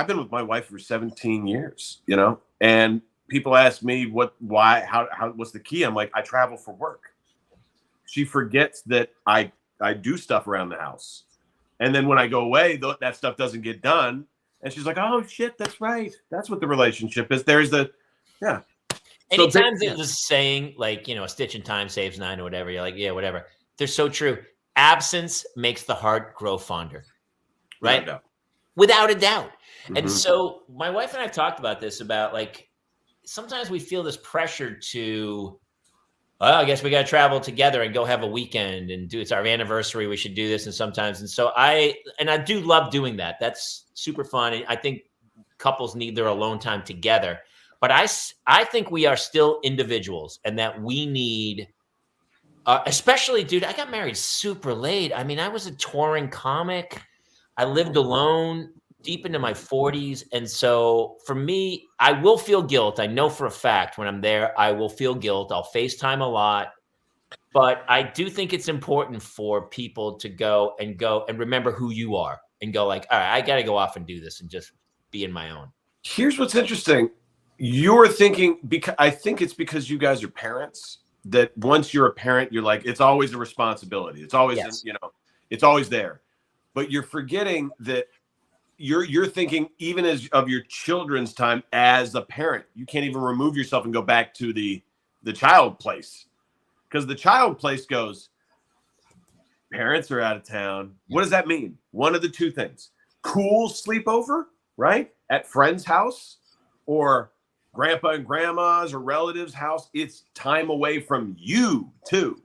been with my wife for 17 years, you know, and people ask me what's the key? I'm like, I travel for work. She forgets that I do stuff around the house. And then when I go away, that stuff doesn't get done. And she's like, oh shit, that's right. That's what the relationship is. Yeah. Anytime there's a saying like, you know, a stitch in time saves 9 or whatever, you're like, yeah, whatever. They're so true. Absence makes the heart grow fonder. Right? Without a doubt. Mm-hmm. And so my wife and I have talked about this, about like, sometimes we feel this pressure to, well, I guess we got to travel together and go have a weekend and it's our anniversary. We should do this. And so I do love doing that. That's super fun. I think couples need their alone time together, but I think we are still individuals and that we need, especially, dude, I got married super late. I mean, I was a touring comic. I lived alone deep into my 40s. And so for me, I will feel guilt. I know for a fact when I'm there, I will feel guilt. I'll FaceTime a lot. But I do think it's important for people to go and remember who you are and go like, all right, I got to go off and do this and just be in my own. Here's what's interesting. You're thinking, because I think it's because you guys are parents, that once you're a parent, you're like, it's always a responsibility. It's always, it's always there. But you're forgetting that you're thinking even as of your children's time as a parent. You can't even remove yourself and go back to the child place, because the child place goes, parents are out of town. What does that mean? One of the two things: cool sleepover, right, at friend's house, or grandpa and grandma's or relatives' house. It's time away from you too.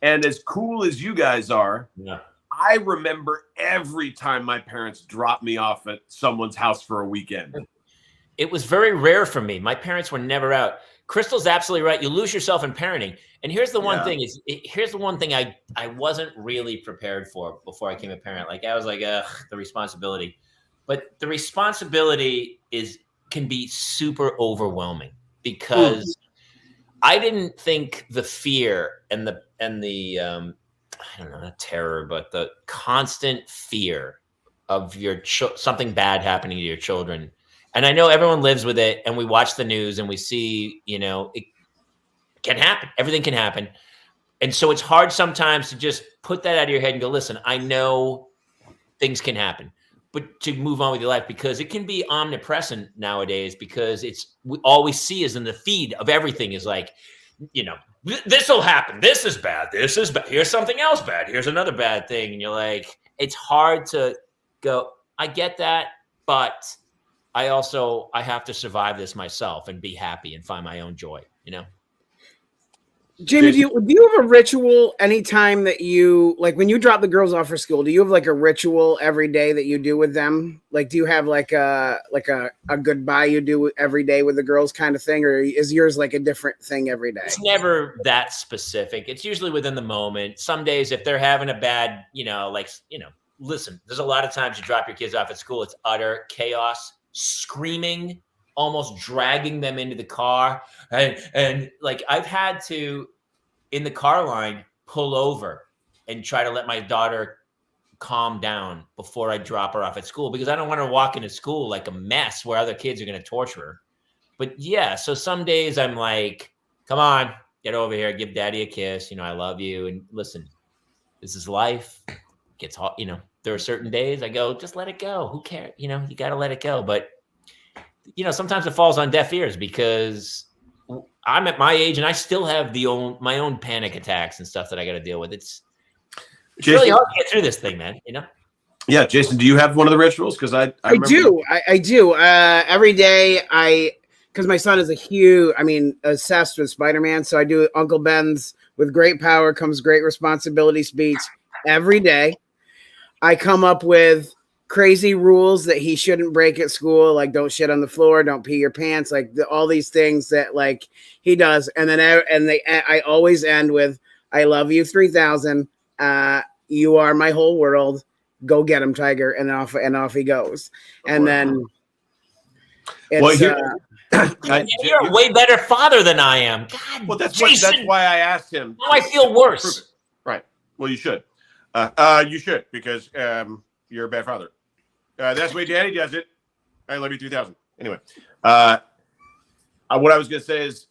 And as cool as you guys are, I remember every time my parents dropped me off at someone's house for a weekend. It was very rare for me. My parents were never out. Crystal's absolutely right. You lose yourself in parenting. And here's the one thing I wasn't really prepared for before I became a parent. Like I was like, the responsibility. But the responsibility can be super overwhelming, because I didn't think the fear and the I don't know, not terror, but the constant fear of something bad happening to your children. And I know everyone lives with it, and we watch the news and we see, you know, it can happen. Everything can happen. And so it's hard sometimes to just put that out of your head and go, listen, I know things can happen, but to move on with your life, because it can be omnipresent nowadays, because all we see is in the feed of everything is like, you know, this will happen. This is bad. This is bad. Here's something else bad. Here's another bad thing. And you're like, it's hard to go, I get that, but I have to survive this myself and be happy and find my own joy, you know? Jamie, do you have a ritual anytime that you like when you drop the girls off for school? Do you have like a ritual every day that you do with them? Like, do you have like a goodbye you do every day with the girls kind of thing, or is yours like a different thing every day? It's never that specific. It's usually within the moment. Some days, if they're having a bad, listen, there's a lot of times you drop your kids off at school. It's utter chaos, screaming, almost dragging them into the car. And like I've had to, in the car line, pull over and try to let my daughter calm down before I drop her off at school, because I don't want her walking to school like a mess where other kids are going to torture her. But yeah, so some days I'm like, come on, get over here, give daddy a kiss. I love you. And listen, this is life. It gets hot. There are certain days I go, just let it go. Who cares? You got to let it go. But, sometimes it falls on deaf ears because I'm at my age and I still have my own panic attacks and stuff that I got to deal with. It's Jason, really hard to get through this thing, man. Yeah, Jason, do you have one of the rituals? Because I do. I do. Every day because my son is obsessed with Spider-Man. So I do Uncle Ben's "With great power comes great responsibility" speech every day. I come up with crazy rules that he shouldn't break at school, like don't shit on the floor, don't pee your pants, like all these things that like he does. And then I always end with, "I love you 3000. You are my whole world. Go get him, Tiger." And off he goes. And then you're a way better father than I am. God, well, that's Jason, why I asked him. Now I feel worse. Right. Well, you should. You should, because you're a bad father. That's the way Daddy does it. I love you 3000. Anyway, what I was going to say is,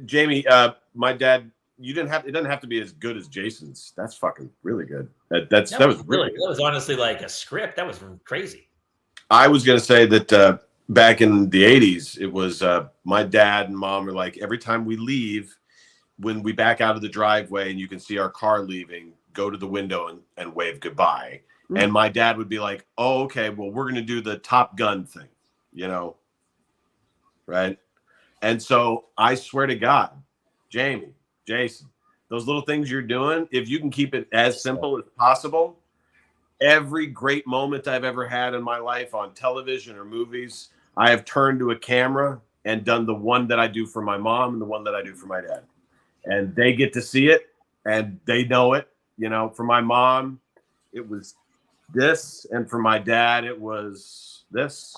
Jamie, my dad, it doesn't have to be as good as Jason's. That's fucking really good. That was really good. That was honestly like a script. That was crazy. I was going to say that back in the 80s, it was my dad and mom were like, every time we leave, when we back out of the driveway and you can see our car leaving, go to the window and wave goodbye. Mm-hmm. And my dad would be like, "Oh, okay, well, we're going to do the Top Gun thing, right?" And so I swear to God, Jamie, Jason, those little things you're doing, if you can keep it as simple as possible, every great moment I've ever had in my life on television or movies, I have turned to a camera and done the one that I do for my mom and the one that I do for my dad. And they get to see it and they know it. For my mom, it was this, and for my dad, it was this,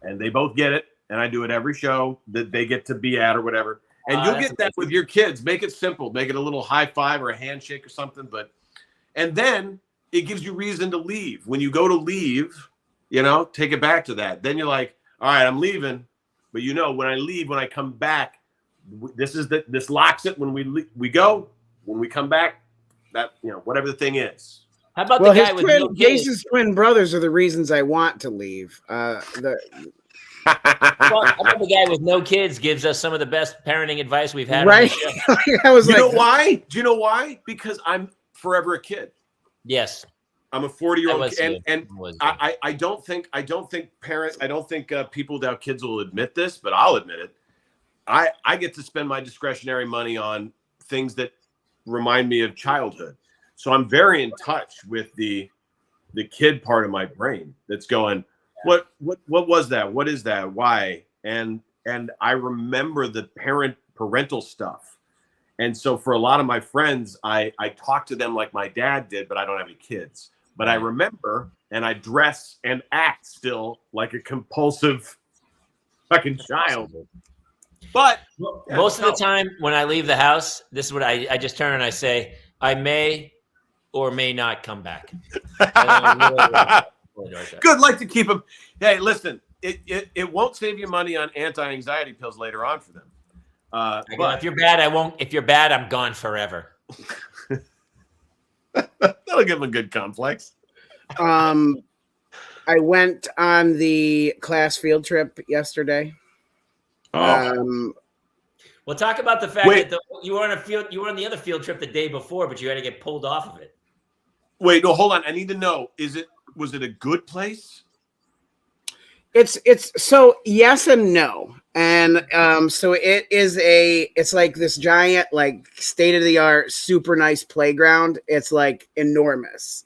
and they both get it. And I do it every show that they get to be at or whatever. And you'll get that with your kids. Make it simple. Make it a little high five or a handshake or something. And then it gives you reason to leave. When you go to leave, take it back to that. Then you're like, all right, I'm leaving. But when I leave, when I come back, this locks it. When we go, when we come back, that, whatever the thing is. How about the guy with no kids? Jason's twin brothers are the reasons I want to leave. How about the guy with no kids gives us some of the best parenting advice we've had. Right? I was know why? Do you know why? Because I'm forever a kid. Yes. I'm a 40-year-old kid, and I don't think people without kids will admit this, but I'll admit it. I get to spend my discretionary money on things that remind me of childhood. So I'm very in touch with the kid part of my brain that's going, what was that? What is that? Why? And I remember the parental stuff. And so for a lot of my friends, I talk to them like my dad did, but I don't have any kids. But I remember, and I dress and act still like a compulsive fucking child. But most of the time when I leave the house, this is what I just turn and I say, I may or may not come back. Good, like to keep them. Hey, listen, it won't save you money on anti-anxiety pills later on for them. But if you're bad, I won't. If you're bad, I'm gone forever. That'll give them a good complex. I went on the class field trip yesterday. Well, talk about the fact that you were on the other field trip the day before, but you had to get pulled off of it. Wait, no, hold on. I need to know. Was it a good place? It's so yes and no. And so it's like this giant, like state of the art, super nice playground. It's like enormous.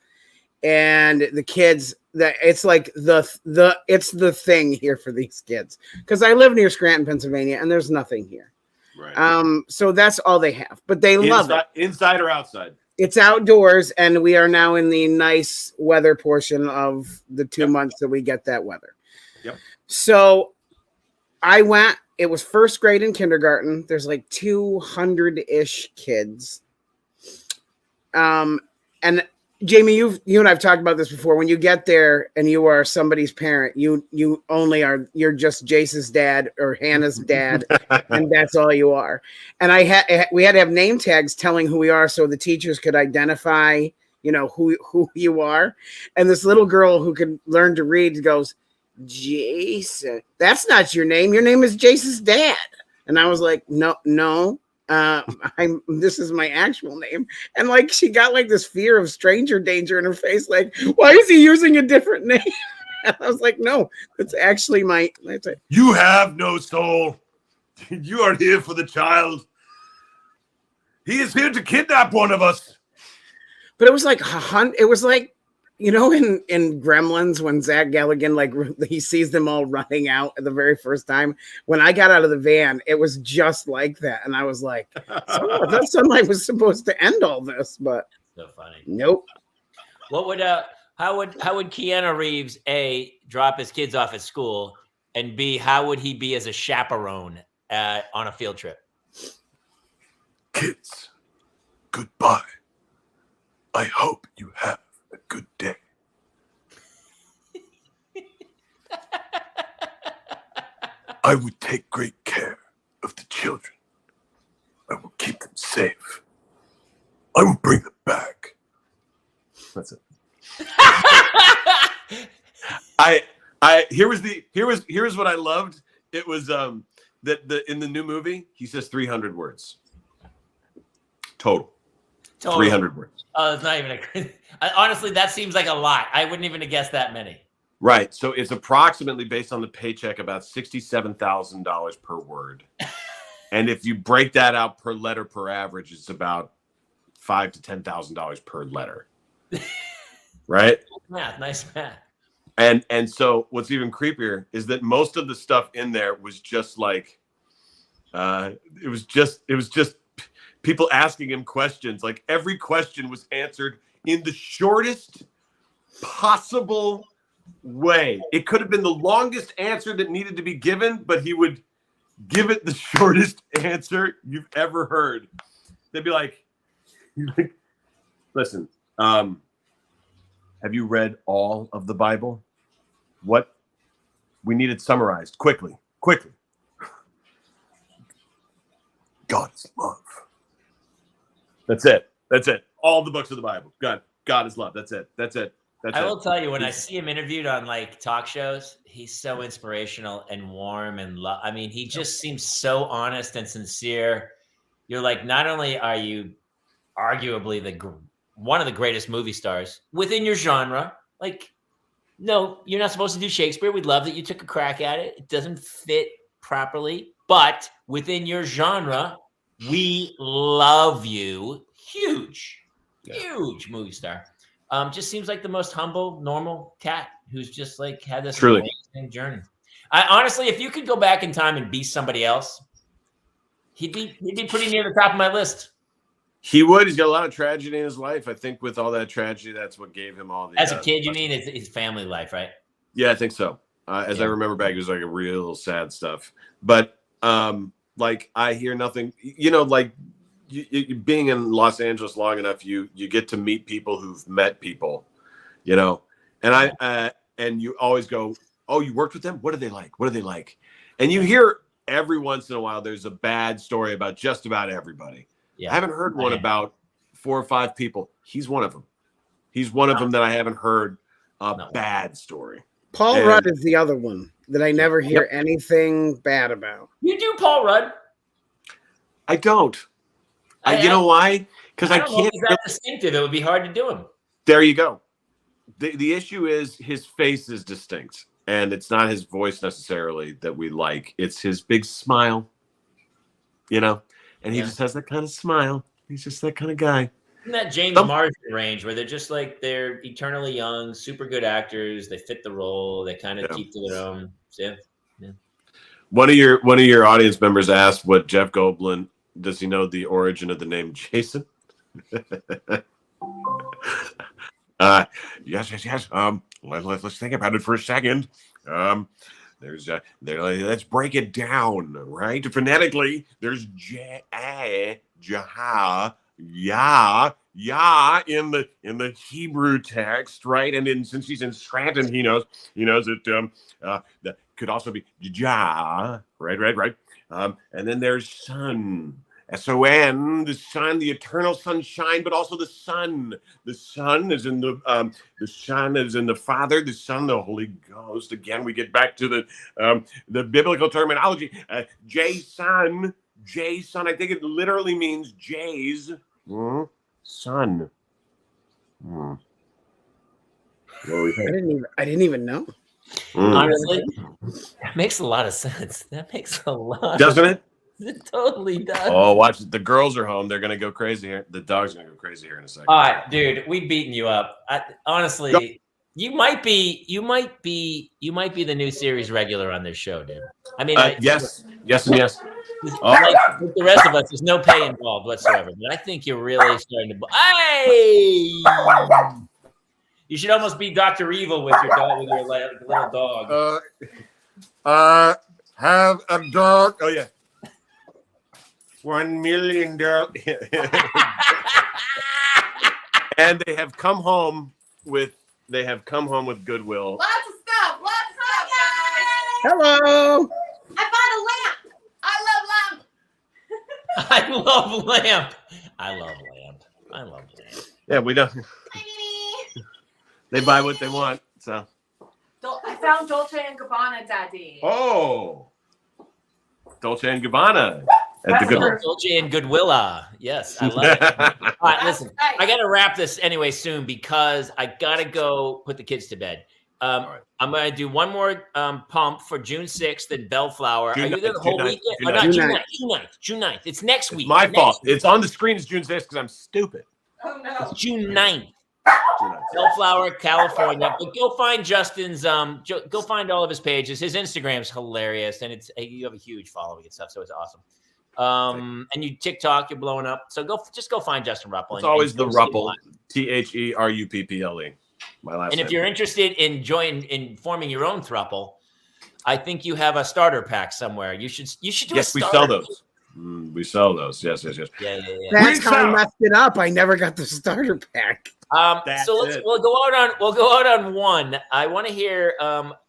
And the kids, it's like it's the thing here for these kids. Because I live near Scranton, Pennsylvania, and there's nothing here. Right. So that's all they have. But they love it. Inside or outside? It's outdoors, and we are now in the nice weather portion of the 2 months that we get that weather. Yep. So I went, it was first grade and kindergarten. There's like 200-ish kids. And Jamie, you and I've talked about this before. When you get there and you are somebody's parent, you're just Jace's dad or Hannah's dad, and that's all you are. And we had to have name tags telling who we are so the teachers could identify, who you are. And this little girl who could learn to read goes, Jason, that's not your name. Your name is Jace's dad. And I was like, no. This is my actual name. And like she got like this fear of stranger danger in her face, like, why is he using a different name? And I was like, no, it's actually you have no soul. You are here for the child. He is here to kidnap one of us. But it was like in Gremlins when Zach Galligan, like he sees them all running out the very first time. When I got out of the van, it was just like that. And I was like, that sunlight was supposed to end all this, but so funny. Nope. What would how would Keanu Reeves A, drop his kids off at school, and B, how would he be as a chaperone on a field trip? Kids, goodbye. I hope you have a good day. I would take great care of the children. I will keep them safe. I will bring them back. That's it. Here's what I loved. It was that in the new movie he says 300 words total. 300 words. Oh, it's not even honestly, that seems like a lot. I wouldn't even have guessed that many. Right. So it's approximately, based on the paycheck, about $67,000 per word. And if you break that out per letter per average, it's about $5,000 to $10,000 per letter. Right? Nice math. And so what's even creepier is that most of the stuff in there was just like it was just people asking him questions. Like every question was answered in the shortest possible way. It could have been the longest answer that needed to be given, but he would give it the shortest answer you've ever heard. They'd be like, listen, have you read all of the Bible? What? We need it summarized quickly. God is love. That's it. All the books of the Bible. God is love. That's it. I will tell you, when I see him interviewed on like talk shows, he's so inspirational and warm and I mean, he just seems so honest and sincere. You're like, not only are you arguably one of the greatest movie stars within your genre, like, no, you're not supposed to do Shakespeare. We love that you took a crack at it. It doesn't fit properly, but within your genre, we love you. Huge movie star. Just seems like the most humble, normal cat who's just like had this amazing journey. I honestly, if you could go back in time and be somebody else, he'd be pretty near the top of my list. He would. He's got a lot of tragedy in his life. I think with all that tragedy, that's what gave him all the. As a kid, you mean his family life, right? Yeah, I think so. I remember back, it was like a real sad stuff. But like I hear nothing. Like you being in Los Angeles long enough, you get to meet people who've met people, And and you always go, oh, you worked with them? What are they like? And you hear every once in a while there's a bad story about just about everybody. Yeah. I haven't heard one about 4 or 5 people. He's one of them. He's one of them that I haven't heard a bad story. Paul Rudd is the other one that I never hear anything bad about. You do Paul Rudd? I don't. You know why? Because I can't. He's that distinctive. It would be hard to do him. There you go. The issue is his face is distinct. and it's not his voice necessarily that we like. It's his big smile, and he just has that kind of smile. He's just that kind of guy. In that James Marsden range where they're just like they're eternally young, super good actors. They fit the role. They kind of keep to their own. Yeah. One of your audience members asked, "What Jeff Goldblum does he know the origin of the name Jason?" Yes. Let's think about it for a second. Let's break it down, right? Phonetically, there's Jah, Yah in the Hebrew text, right? And since he's in Scranton, he knows that that could also be Jah, right. And then there's Son. S-O-N, the sun, the eternal sunshine, but also the Son. The Son is in the Son is in the Father, the Son, the Holy Ghost. Again, we get back to the biblical terminology. J-Son. I think it literally means J's son. What do we think? I didn't even know. Honestly, that makes a lot of sense. That makes a lot. Doesn't it? It totally does. Oh, watch it. The girls are home. They're gonna go crazy here. The dog's gonna go crazy here in a second. All right, dude, we've beaten you up. Honestly, you might be the new series regular on this show, dude. I mean, yes. Like with the rest of us, there's no pay involved whatsoever. But I think you're really starting to. Hey, you should almost be Dr. Evil with your dog, with your little dog. Have a dog. Oh yeah. $1 million. And they have come home with goodwill. Lots of stuff, guys. Hello. I bought a lamp. I love lamp. Yeah, we don't. They buy what they want. So. I found Dolce and Gabbana, Daddy. Oh. Dolce and Gabbana. At the Goodwill. Dolce and Goodwilla. Yes, I love it. All right, listen. I got to wrap this anyway soon because I got to go put the kids to bed. Right. I'm going to do one more pump for June 6th in Bellflower. Are you there the whole weekend? June 9th. It's next week. It's my fault. It's on the screen. It's June 6th because I'm stupid. Oh, no. It's June 9th. Bellflower, California. But go find Justin's. Go find all of his pages. His Instagram's hilarious, and you have a huge following and stuff, so it's awesome. And you TikTok, you're blowing up. So go find Justin Rupple. It's always the Rupple, TheRupple. My last. And if you're interested in forming your own throuple, I think you have a starter pack somewhere. You should do. Yes, we sell those. We sell those. Yes. Yeah. That's how I messed it up. I never got the starter pack. We'll go out on one. I want to hear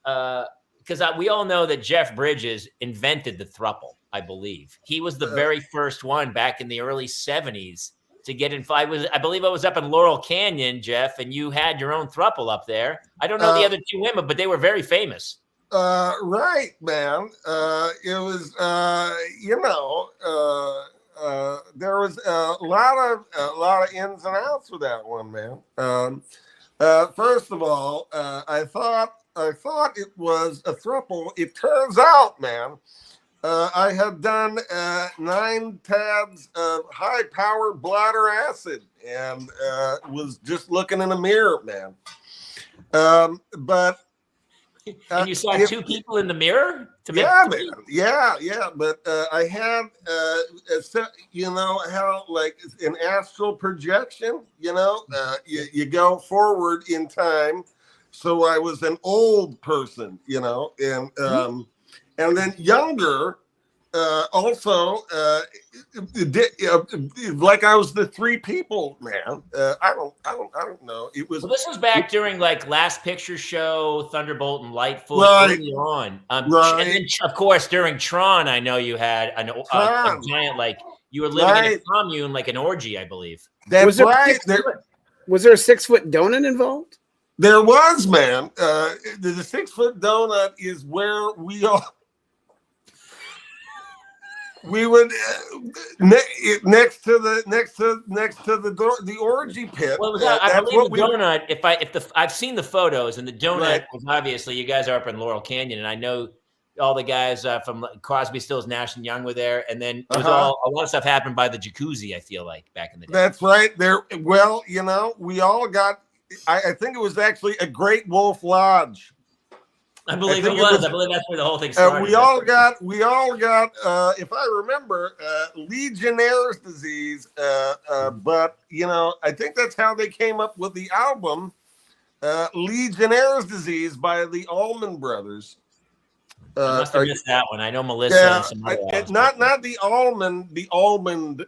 because we all know that Jeff Bridges invented the throuple. I believe he was the very first one back in the early 70s to get in. I believe I was up in Laurel Canyon, Jeff, and you had your own throuple up there. I don't know the other two women, but they were very famous. Right, man. It was, there was a lot of ins and outs with that one, man. First of all, I thought it was a throuple. It turns out, man, I had done 9 tabs of high-powered bladder acid and was just looking in a mirror, man. But and you saw 2 people in the mirror? Man. Yeah. But I had, how like an astral projection, you go forward in time. So I was an old person, and then younger, also, like I was the 3 people, man. I don't know. It was. Well, this was back during like Last Picture Show, Thunderbolt, and Lightfoot early on. Right. And then, of course, during Tron, I know you had a giant, like you were living in a commune, like an orgy, I believe. Was there a 6-foot donut involved? There was, man. The 6-foot donut is where we are. we would next to the orgy pit. Well, I that's believe what the donut. I've seen the photos, and the donut Right. was obviously you guys are up in Laurel Canyon, and I know all the guys from Crosby, Stills, Nash and Young were there, and then it was a lot of stuff happened by the jacuzzi. I feel like back in the day. That's right. There. Well, we all got. I think it was actually a Great Wolf Lodge. I believe it was. I believe that's where the whole thing started. We all got. If I remember, Legionnaire's disease. But I think that's how they came up with the album, Legionnaire's Disease by the Allman Brothers. I must have missed that one. I know Melissa. And some other not the almond. The almond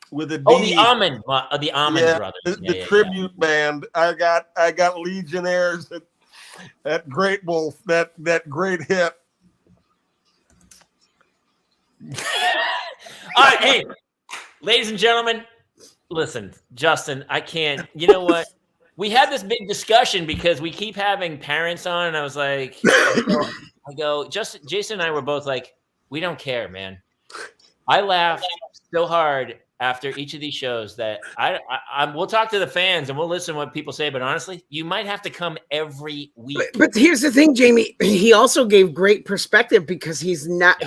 with a D. Oh, the almond brothers. The tribute band. I got Legionnaires. That Great Wolf, that great hit. All right, hey, ladies and gentlemen, listen, Justin, I can't. You know what? We had this big discussion because we keep having parents on, and I was like, Jason and I were both like, we don't care, man. I laughed so hard after each of these shows that we'll talk to the fans and we'll listen to what people say. But honestly, you might have to come every week. But here's the thing, Jamie. He also gave great perspective because he's not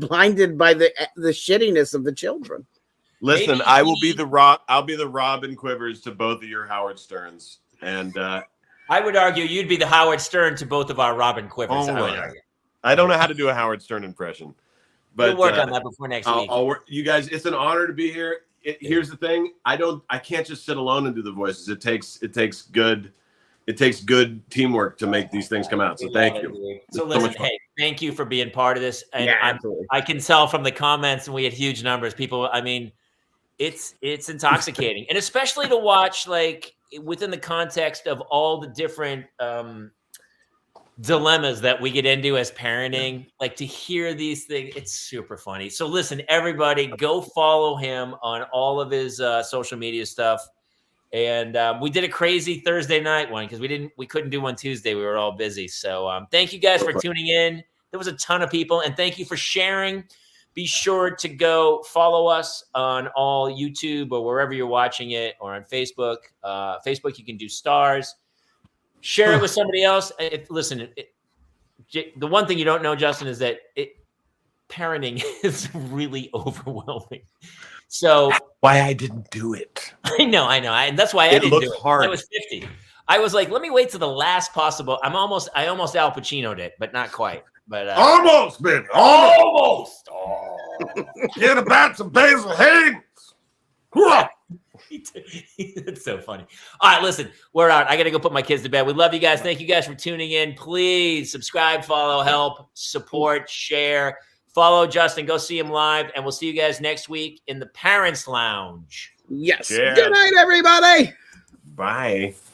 blinded by the shittiness of the children. Listen, I'll be the Robin Quivers to both of your Howard Sterns, and I would argue you'd be the Howard Stern to both of our Robin Quivers. I don't know how to do a Howard Stern impression. But we'll work on that before next week. You guys, it's an honor to be here. Here's the thing: I can't just sit alone and do the voices. It takes good teamwork to make these things come out. So thank you. So listen, thank you for being part of this. And I can tell from the comments, and we had huge numbers. People, I mean, it's intoxicating, and especially to watch like within the context of all the different dilemmas that we get into as parenting, like to hear these things, it's super funny. So listen, everybody, go follow him on all of his social media stuff. And we did a crazy Thursday night one because we couldn't do one Tuesday. We were all busy. So thank you guys for tuning in. There was a ton of people, and thank you for sharing. Be sure to go follow us on all YouTube or wherever you're watching it, or on Facebook. Facebook, you can do stars. Share it with somebody else. The one thing you don't know, Justin, is that parenting is really overwhelming. So why I didn't do it. I know. And that's why I didn't do it. Hard. I was 50. I was like, let me wait to the last possible. I almost Al Pacino'd it, but not quite. But almost, baby. Almost. Oh. Get about some Basil Haynes. It's so funny. All right, listen, we're out. I got to go put my kids to bed. We love you guys. Thank you guys for tuning in. Please subscribe, follow, help, support, share. Follow Justin. Go see him live. And we'll see you guys next week in the Parents Lounge. Yes. Cheers. Good night, everybody. Bye.